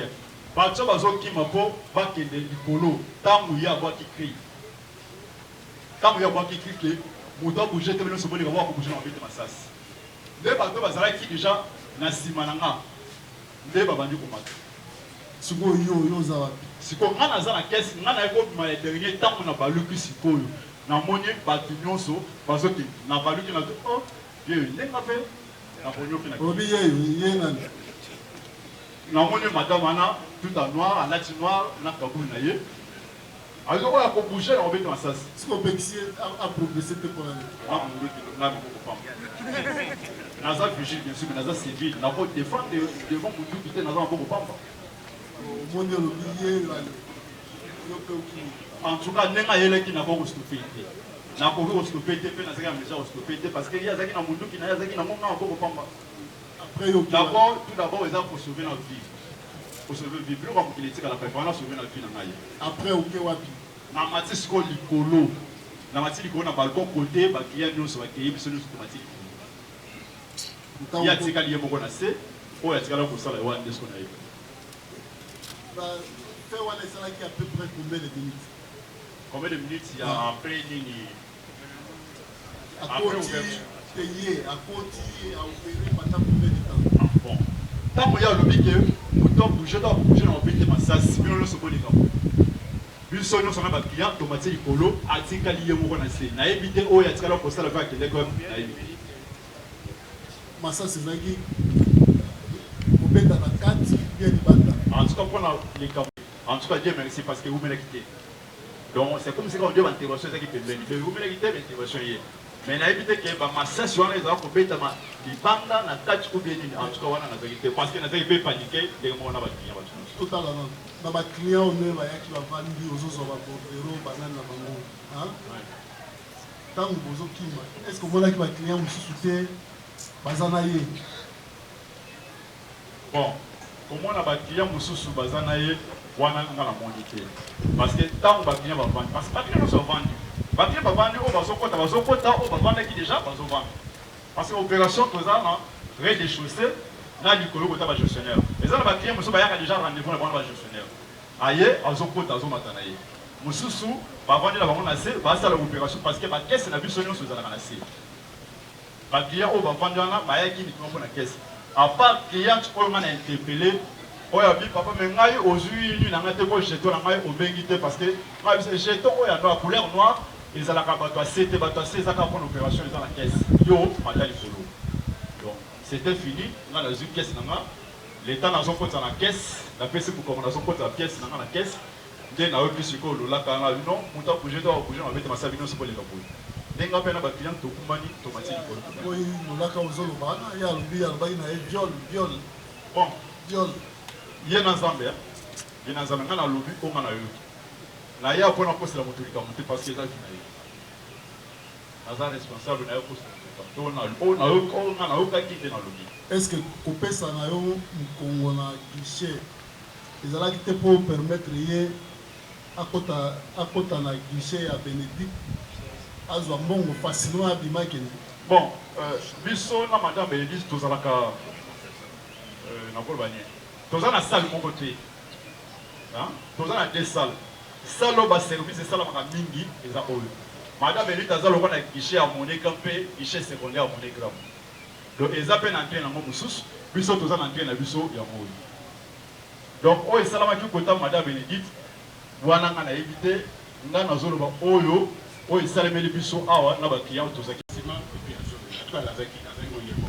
Batso bazo kima po bakende likolo, tangu ya bwa kikri. Tangu ya bwa kikri, muto bouger te bino soboli ba ko bouger na bite masasi. De bato bazala ki déjà na simananga. De babandi ko mata. Siko yo za wapi? Siko nga naza na kesi nga na eko ma dernier temps na baluki sikoyo na moni batu nyonso bazoki na baluki na to oh ye ndenga pe na bonyoki na obi ye nani na moni madame ana tout en noir en latin noir na kabou na ye azo ko ko bouger na obeto masasi siko bexi a progresser te pour na mon na ko pam naza vigile bien sûr naza civil na ko défendre devant tout tout naza ko pam. En tout cas, nenga yele ki na ko stopper. Na ko ko stopper te pe na seka message ko stopper te parce que il y a zaki na mundu ki na ya zaki na monga ko pamba. Après yo d'abord tout d'abord ils ont pour sauver notre vie. pour sauver vie. Plus on peut dire à la préférence sauver la vie dans l'aïe. Après, ok, wapi. Na mati siko likolo. Na mati likolo na balcon côté, ba client nous soit accueilli, biso nous mati. Il y a tika lié beaucoup na se, ou ya tika la ko sala wa ndesko na yo. Bah, fait wana sala qui à peu près combien de minutes? Combien de minutes il y a après nini? À côté payé, à côté à opérer pendant combien de temps? Bon. Tant qu'il y a le bique, autant bouger dans le bique massage, bien le second écran. Une seule nous sommes un client, tomate likolo, atika lié moko na se. Na éviter o ya tika la ko sala va que les gars na éviter. Massage c'est là qui obéit dans la carte bien du banda. En tout cas, pour les cas, en tout cas, Dieu merci parce que vous m'avez quitté. Donc, c'est comme si on dit l'intervention, c'est qui peut venir. Mais vous m'avez quitté, l'intervention hier. Mais on a évité que ma session, les gens qui ont des bandes, na touch ou bien en tout cas, on a quitté. Parce que nous avons pas paniqué, les gens ont client. Tout à l'heure, dans ma client, on est là qui va vendre aux autres, on va bordereau, banane, la bango. Hein? Tant que vous avez est-ce que vous avez un client qui soutient Bazanaye? Bon. Comment on a des clients qui sont bazanaye, on a la mondialité. Parce que tant que les clients vont vendre, parce que les clients sont vendus. Les clients vont vendre, on va vendre qui déjà va vendre. Parce que l'opération, tout ça, rez-de-chaussée, dans le colo, on a gestionnaire. Et ça, les clients ont déjà rendez-vous dans le gestionnaire. Ailleurs, on a un peu matanaye. Moussou, va vendre la vente assez, va faire l'opération parce que la caisse n'a plus son nom sur la caisse. Les clients vont vendre, va y avoir la caisse. À part client qui ont interpellé, on a dit papa mais ngai aujourd'hui nous n'avons pas jeté la ngai au bengité parce que jeté on a la couleur noire ils ont la cabato c'était bato c'est ça qu'on opération ils ont la caisse yo matali solo donc c'était fini on a la caisse nanga l'état n'a pas compte la caisse la PC pour comment on a compte la pièce nanga la caisse dès na opi siko lo la kana non muta bouger doit bouger on va mettre ma sabino c'est pour les capouilles. Denga pena ba client to kumani tomati likolo. Oui, nous là quand vous bana ya lubi albai na viol. Bon, viol. Yena Zambia. Yena Zambia na lobi o ngana yo. Na ya pona poste la motorika monter parce que ça finali. Naza responsable na yo poste. Donc na yo ngana yo ka kite na lobi. Est-ce que kopesa na yo mkongo na guichet ezala kite pour permettre ye akota na guichet ya Bénédicte facilement. Bon, biso na madame Bénédicte tozalaka na Bolbani. Tozala na salle mon côté. Hein? Tozala na deux salles. Salle ba service et salle ma mingi eza oyo. Madame Bénédicte azalo na guichet à monnaie campé, guichet secondaire à monnaie gramme. Donc eza pe na train na mo mususu, biso tozala na train na biso ya moyo. Donc oyo salama ki kota madame Bénédicte wana na éviter ngana zoloba oyo oyo salemeli biso awa na ba client tozaki sima et puis à la zaki oyemo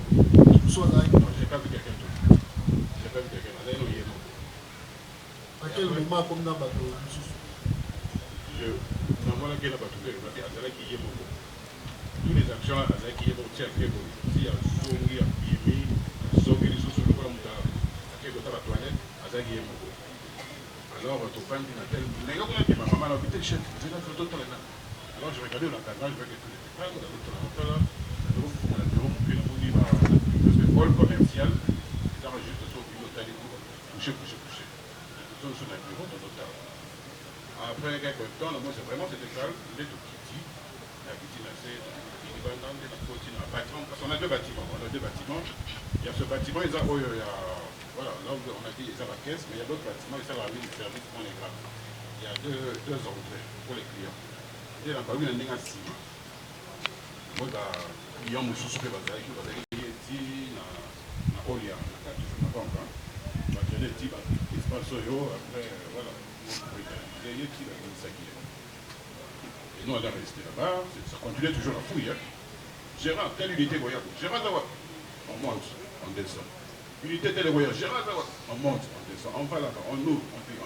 so là j'ai pas vu quelqu'un d'autre j'ai pas vu quelqu'un là oyemo à quel moment comme dans bateau je na mona que la bateau que la azalaki yemo tous les actions azalaki yemo tia kebo si ya songi ya yemi songi les sous le comme ta kebo ta toilette azalaki yemo alors tu prends une telle mais comment ma maman a habité chez je la photo toi là. Alors je regardais la caméra, je vois que tous les écrans, le hall commercial, ils enregistrent sur le pilotage et tout, coucher. Ils sont sur le bureau de l'hôtel. Après quelques temps, moi c'est vraiment c'était calme, il est tout petit. La petite là, c'est un bâtiment, parce qu'on a deux bâtiments. Il y a ce bâtiment, il y a, voilà, là où on a dit ils ont la caisse, mais il y a d'autres bâtiments, ils ont la ligne de service dans les grands. Il y a deux entrées pour les clients. Il y a pas eu un négatif. Moi, il y a un monsieur qui va dire que na olia, na je ne pas encore. Va tenir petit espace après voilà. Il y a petit ça qui est. Et nous on a resté là-bas, ça continue toujours la fouille. Gérard, telle unité voyage. Gérard Zawa, on monte, on descend. Unité telle voyage. Gérard Zawa, on monte, on descend. On va là-bas, on ouvre, on fait.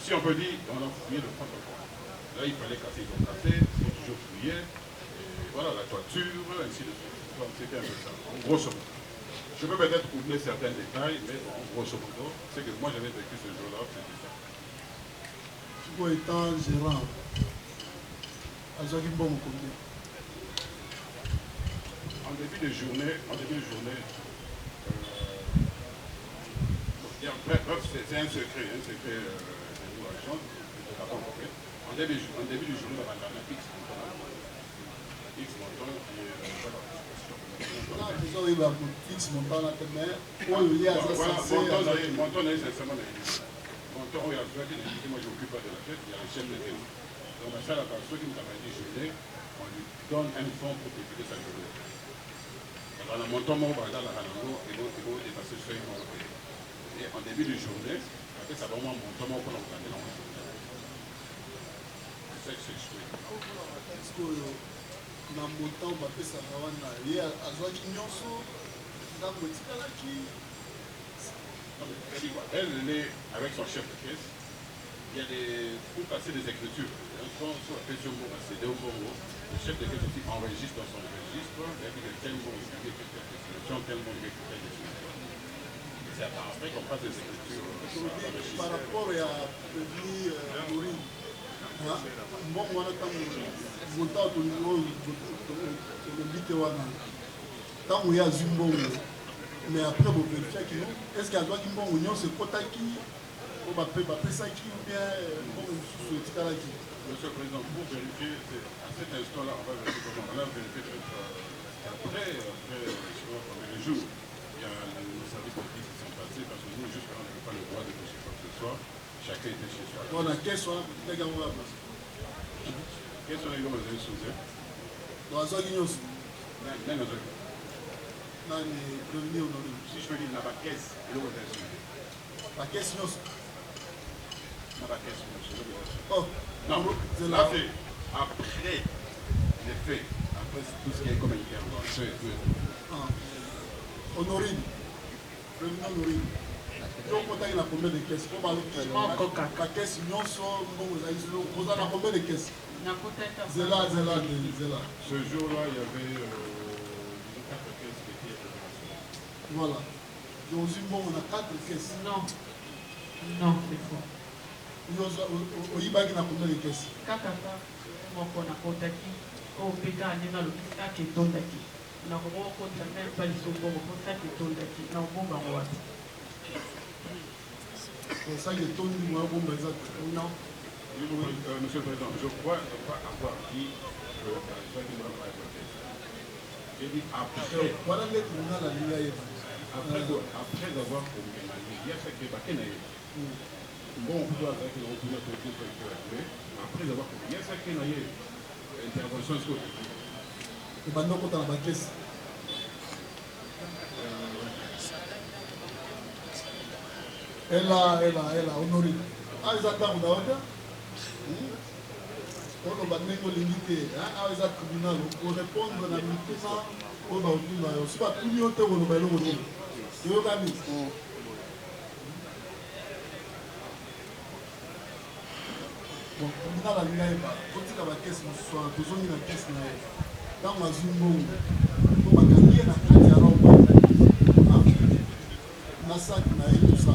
Si on peut dire, on a fouillé le protocole. Là, il fallait casser, ils ont cassé, ils ont toujours fouillé. Et voilà, la toiture, ainsi de suite. Donc, c'était un peu ça, en grosso modo. Je peux peut-être oublier certains détails, mais en grosso modo, c'est que moi, j'avais vécu ce jour-là, c'était ça. Pour étant gérant, à Joachim Bon, combien? En début de journée, il y Bref, c'est un secret de nous la chambre, je ne pas compris. En début du jour, on va faire un X montant. X montant qui est. Voilà, besoin de X montant là, mais il y a ça. Montant, sincèrement, montant, il y a ceux qui disent moi, je m'occupe pas de la fête, il y a le chef de télé. Donc, ça, la personne qui nous a dit journée, on lui donne un fonds pour débuter sa journée. Dans le montant, on va dans la Ranango, et donc, il faut dépasser ce seuil. Et en début de journée, ça va vraiment monter pour l'engager dans la journée. C'est ça que c'est chouette. Est-ce que dans le montant, on va faire ça avant d'aller à Zoaki Nyonso, dans le Tikalaki? Elle est avec son chef de caisse. Il y a des. Pour passer des écritures. Quand on appelle sur le CD au Congo, le chef de caisse aussi enregistre dans son registre. Il y a tel mot écrit, tel mot écrit. C'est après qu'on passe des écritures. Par rapport à prévenir Nourine, bon, on a tant de montant au niveau de l'Itewana. Tant qu'il y a Zumbo, mais après, vous vérifiez que est-ce qu'il y a droit qu'il y a une union, c'est Kotaki, ou Bapesaki, ou bien sous Tikalaki. Monsieur le Président, pour vérifier, à cet instant-là, on va vérifier comment on a vérifié après les jours. Il y a nos services publics qui sont passés parce que nous, jusqu'à là, on n'avait pas le droit de toucher quoi que ce soit. Chacun était chez soi. Bon, quel soit, les gars, on va passer. Quels sont les gars, vous avez sous-eux? Dans la zone d'Ignos. Non, prévenir Honorine. Si je veux dire, la caisse, il est où la caisse Ignos. La caisse Ignos. Oh, non, là, c'est après les faits. Après, c'est tout ce qui est comme intervention. Honorine. Prévenir Honorine. Donc, on a combien de caisses? La caisse Ignos, vous avez combien de caisses? Zéla. Ce jour-là, il y avait 4 caisses qui étaient opérationnelles. Voilà. Donc, on a 4 caisses. Non, c'est faux. Au Ibaki, on a combien de caisses? Kakata, mon Kotaki, au Péta, il y a le Pita qui est Tondaki. Nous avons même pas les secondes, pour ça qui est Tondaki. Nous avons un c'est ça qui est Tondaki, nous avons un non. Monsieur le Président, je crois ne pas avoir dit que ça qui ne va pas être fait. J'ai dit après. Voilà les tribunaux à l'IA. Après avoir commis la ligne, il y a ce qui est baqué. Bon, on peut avoir une opinion après avoir commis, il y a ce qui est intervention sur le pays. Et maintenant, quand on a la caisse. Elle a honoré. Ah, ils attendent d'abord. On va mettre l'unité, à les tribunal pour répondre à la mission. On va aussi pas tout le monde au Nobel. Je veux pas dire. Bon, tribunal à l'IA, faut que la caisse soit besoin de la caisse. Dans ma zone, on va gagner la carte à l'homme. Nassak, tout ça.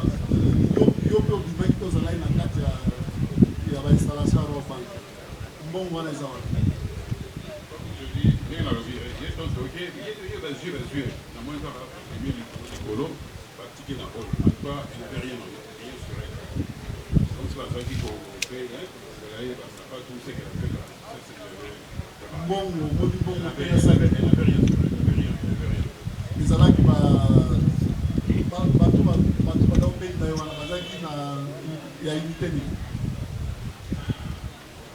Yo peux du mec qui est la carte à l'installation à l'homme. Bon, voilà, ça va. Je dis, bien la revue, il y a donc, ok, il y a des yeux, la moindre va primer le colo, pratiquer la rôle. En tout cas, il n'avait rien sur elle. Donc, c'est la chose qu'il faut faire, ça pas tout ce qu'elle a fait là. Bon, elle n'avait rien sur elle, elle n'avait rien. Les Alaks, il y a une tenue.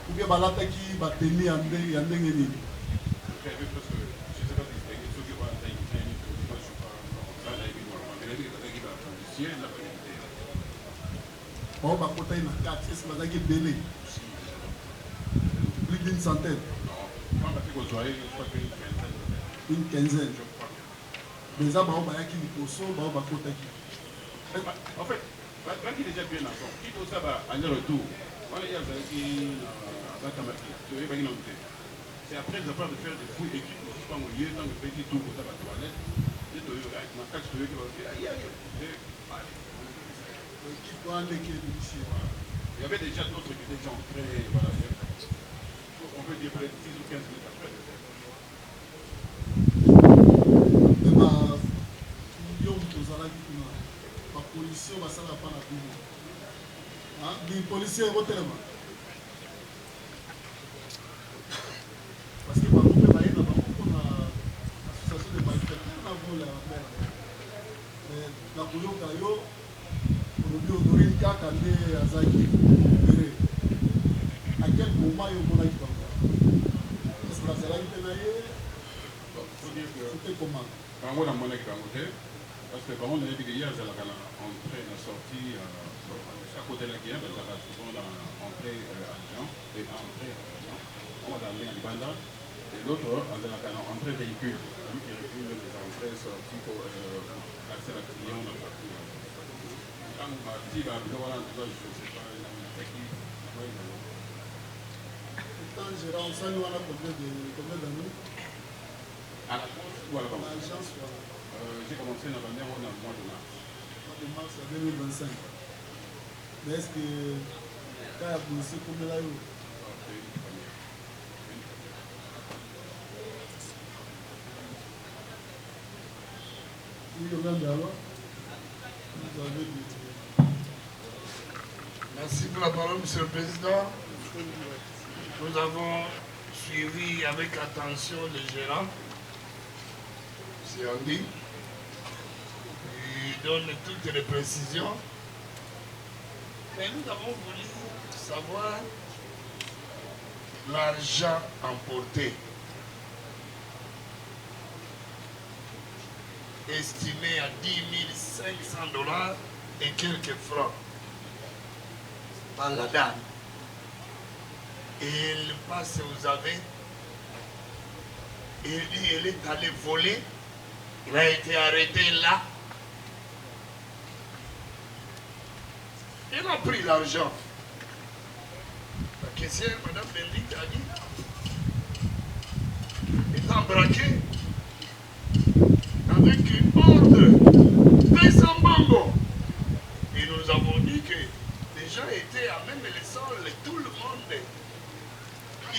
Ou bien balataki batemi ya ndenge nini. Bon, bakota ina 4, est-ce que bazaki belé? Plus d'une centaine. Une quinzaine. Mais ça, bayaki liposo, bakotaki. En fait, quand il est déjà bien ensemble, il faut ça va aller retour. C'est après avoir de faire des fouilles et qui ne sont pas mouillés dans le petit tour pour la toilette. Il y avait déjà d'autres qui étaient entrés. Voilà. On peut dire peut-être 10 ou 15 minutes après. policiers basala pas na bino. Les policiers rotelema. Parce que par contre baye na bango na association de malfaiteurs na vola na kuyoka yo olobi odorin kaka nde azaki ere. À quel moment yo monaki bango? Est-ce que bazalaki mpe na ye? C'était comment? Bango na monaki bango te. Parce que vraiment, on a dit qu'il y a une entrée et une sortie à côté de la Guinée, parce que souvent l'entrée argent et entrée argent. On va aller à Libanda. Et l'autre, on a entrée véhicule. Celui qui recule les entrées et sorties pour passer la client dans le parcours. Quand on m'a dit, je ne sais pas, Pourtant, Gérard, ça nous a combien d'années? À la poste ou à la banque? À l'agence, voilà. J'ai commencé dans le mois de mars. Mois de mars 2025. Mais est-ce que quand il y a policier comme là, merci pour la parole, Monsieur le Président. Nous avons suivi avec attention le gérant, M. Andy. Il donne toutes les précisions. Mais nous avons voulu savoir l'argent emporté, estimé à 10 500 $ et quelques francs par la dame. Et il passe aux aveux. Il dit qu'il est allé voler. Il a été arrêté là. Il a pris l'argent. La caissière, Mme Bendict, a dit, il a braqué avec ordre 200 bangos. Et nous avons dit que les gens étaient à même les sols, tout le monde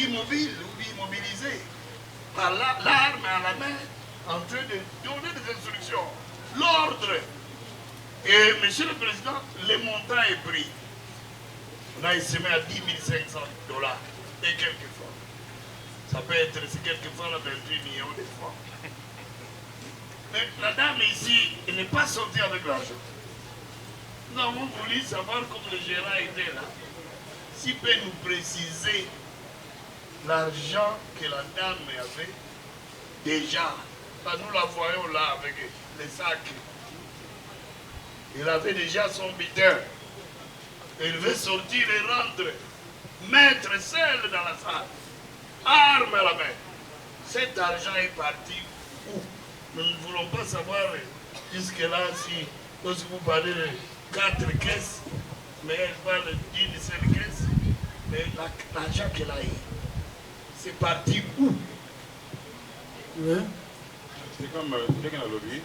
immobile ou immobilisé, par l'arme à la main, en train de donner des instructions. L'ordre. Et, Monsieur le Président, le montant est pris. On a estimé à 10 500 $ et quelques francs. Ça peut être quelques francs à 28 millions de francs. Mais la dame ici, elle n'est pas sortie avec l'argent. Nous avons voulu savoir comme le gérant était là, s'il peut nous préciser l'argent que la dame avait déjà. Nous la voyons là avec les sacs. Il avait déjà son bitin. Il veut sortir et rentrer. Mettre seul dans la salle. Arme à la main. Cet argent est parti où? Nous ne voulons pas savoir jusque-là si, lorsque vous parlez de 4 caisses, mais elle parle d'une seule caisse, mais l'argent qu'elle a eu, c'est parti où? Oui. C'est comme dès qu'on a lobby.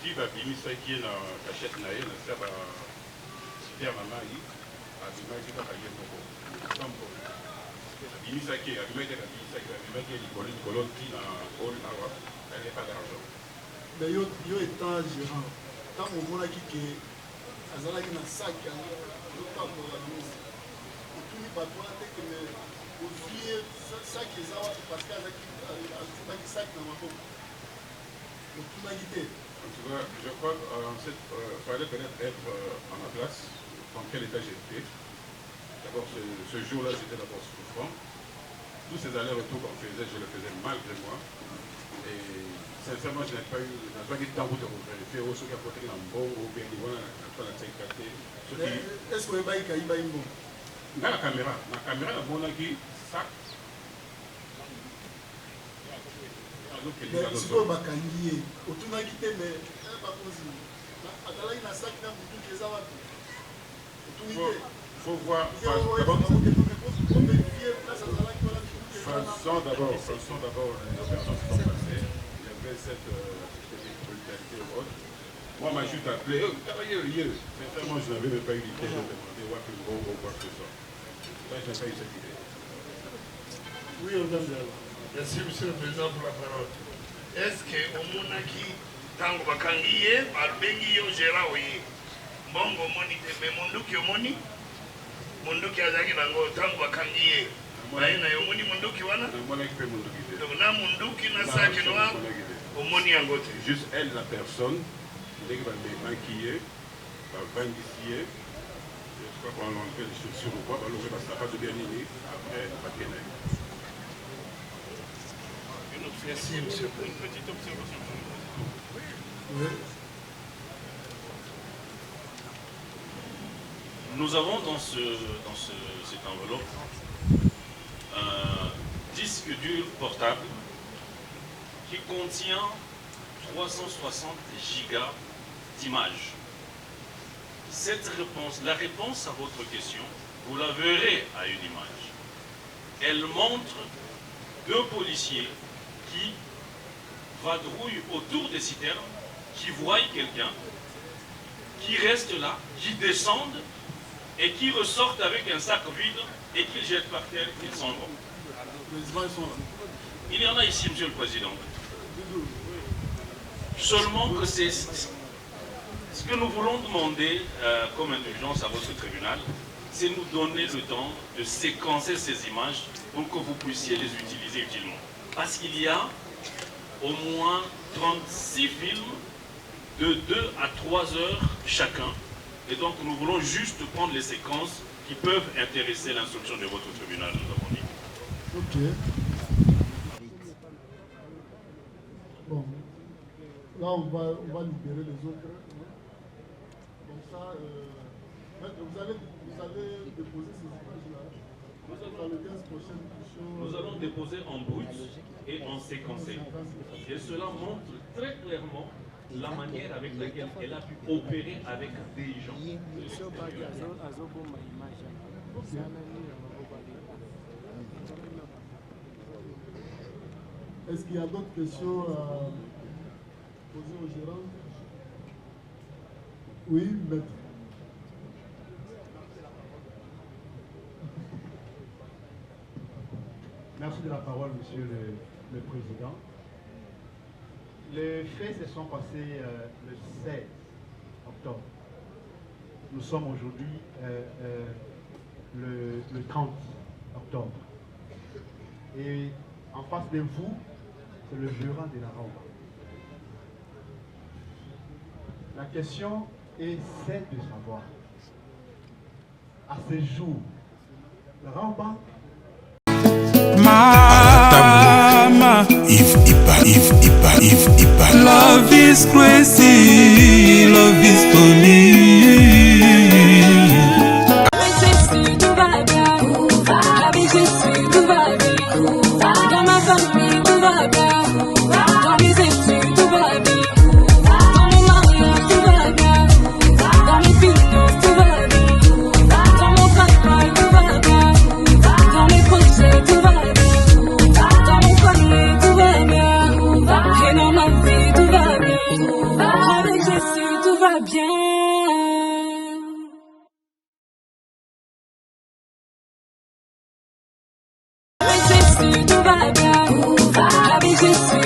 Si va bimisa qui est dans la cachette naïe, na sert à faire maman yi, à bimisa qui va payer beaucoup. Bimisa qui a bimisa qui est colonne qui na all awa, elle n'est pas d'argent. Mais yo étant gérant, quand on voit qui azala qui na sac, yo pas pour la mise. Et tout n'est pas toi dès que le ouvrier sac les awa parce qu'avec un sac dans ma pomme. Le tout m'a guidé. Je crois qu'il fallait peut-être être à ma place, dans quel état j'étais. D'abord, ce jour-là, j'étais d'abord souffrant. Tous ces allers-retours qu'on faisait, je le faisais malgré moi. Et sincèrement, je n'ai pas eu de temps pour te vérifier. Ceux qui apportaient un bon ou bien qui vont à la sécurité. Est-ce que vous avez un bon? La caméra, la bonne qui sac. sikoyo bakangi ye otunaki te me bakonzi atalaki na saki na motu eza wapi otungi te faut voir façon d'abord les opérations qui sont passées. Il y avait cette brutalité ou autre. Moi, m'a juste appelé, travaillez. Sincèrement, je n'avais même pas eu l'idée de demander wapi ou quoi que ce soit. Je n'ai pas eu cette idée. Oui, on a bien. Merci, Monsieur le Président, pour la parole. Est-ce qu'au Monaki, Tango bakangi ye, balbengi yo gérant oye. Mbongo moni te, mais munduki omoni. Munduki azaki nango, tango bakangi ye. Baina yomoni munduki wana? Donc na munduki na sac noir, omoni yango te. Juste elle, la personne, dès qu'il va me maquiller, va bandifier, je crois qu'on va enlever les chaussures ou quoi, va l'ouvrir parce que ça va de bien nini, après, va tenir. Merci, monsieur. Une petite observation. Oui. Nous avons dans cette enveloppe un disque dur portable qui contient 360 gigas d'images. La réponse à votre question, vous la verrez à une image. Elle montre deux policiers qui vadrouillent autour des citernes, qui voient quelqu'un, qui restent là, qui descendent et qui ressortent avec un sac vide et qu'ils jettent par terre, ils s'en vont. Il y en a ici, Monsieur le Président. Seulement que c'est ce que nous voulons demander comme indulgence à votre tribunal, c'est nous donner le temps de séquencer ces images pour que vous puissiez les utiliser utilement. Parce qu'il y a au moins 36 films de 2 à 3 heures chacun. Et donc nous voulons juste prendre les séquences qui peuvent intéresser l'instruction de votre tribunal, nous avons dit. Ok. Bon. Là, on va libérer les autres. Comme ça, vous allez déposer ces images-là. Dans les 15 prochaines questions. Nous allons déposer en brut et en séquencé. Et cela montre très clairement la manière avec laquelle elle a pu opérer avec des gens. Est-ce qu'il y a d'autres questions à poser au gérant? Oui, maître. Merci de la parole, Monsieur le Président. Les faits se sont passés le 16 octobre. Nous sommes aujourd'hui le 30 octobre. Et en face de vous, c'est le gérant de la Raoba. La question est celle de savoir, à ce jour, la Raoba Mama, if love is crazy, love is funny. Dans ma famille, tout va bien. Dans mes études, tout va bien. Dans mon mariage, tout va bien. Dans mes finances, tout va bien. Dans mon travail, tout va bien. Dans mes projets, tout va bien. Dans mon foyer, tout va bien. Et dans ma vie, tout va bien. Avec Jésus, tout va bien. Avec Jésus, tout va bien. Avec Jésus.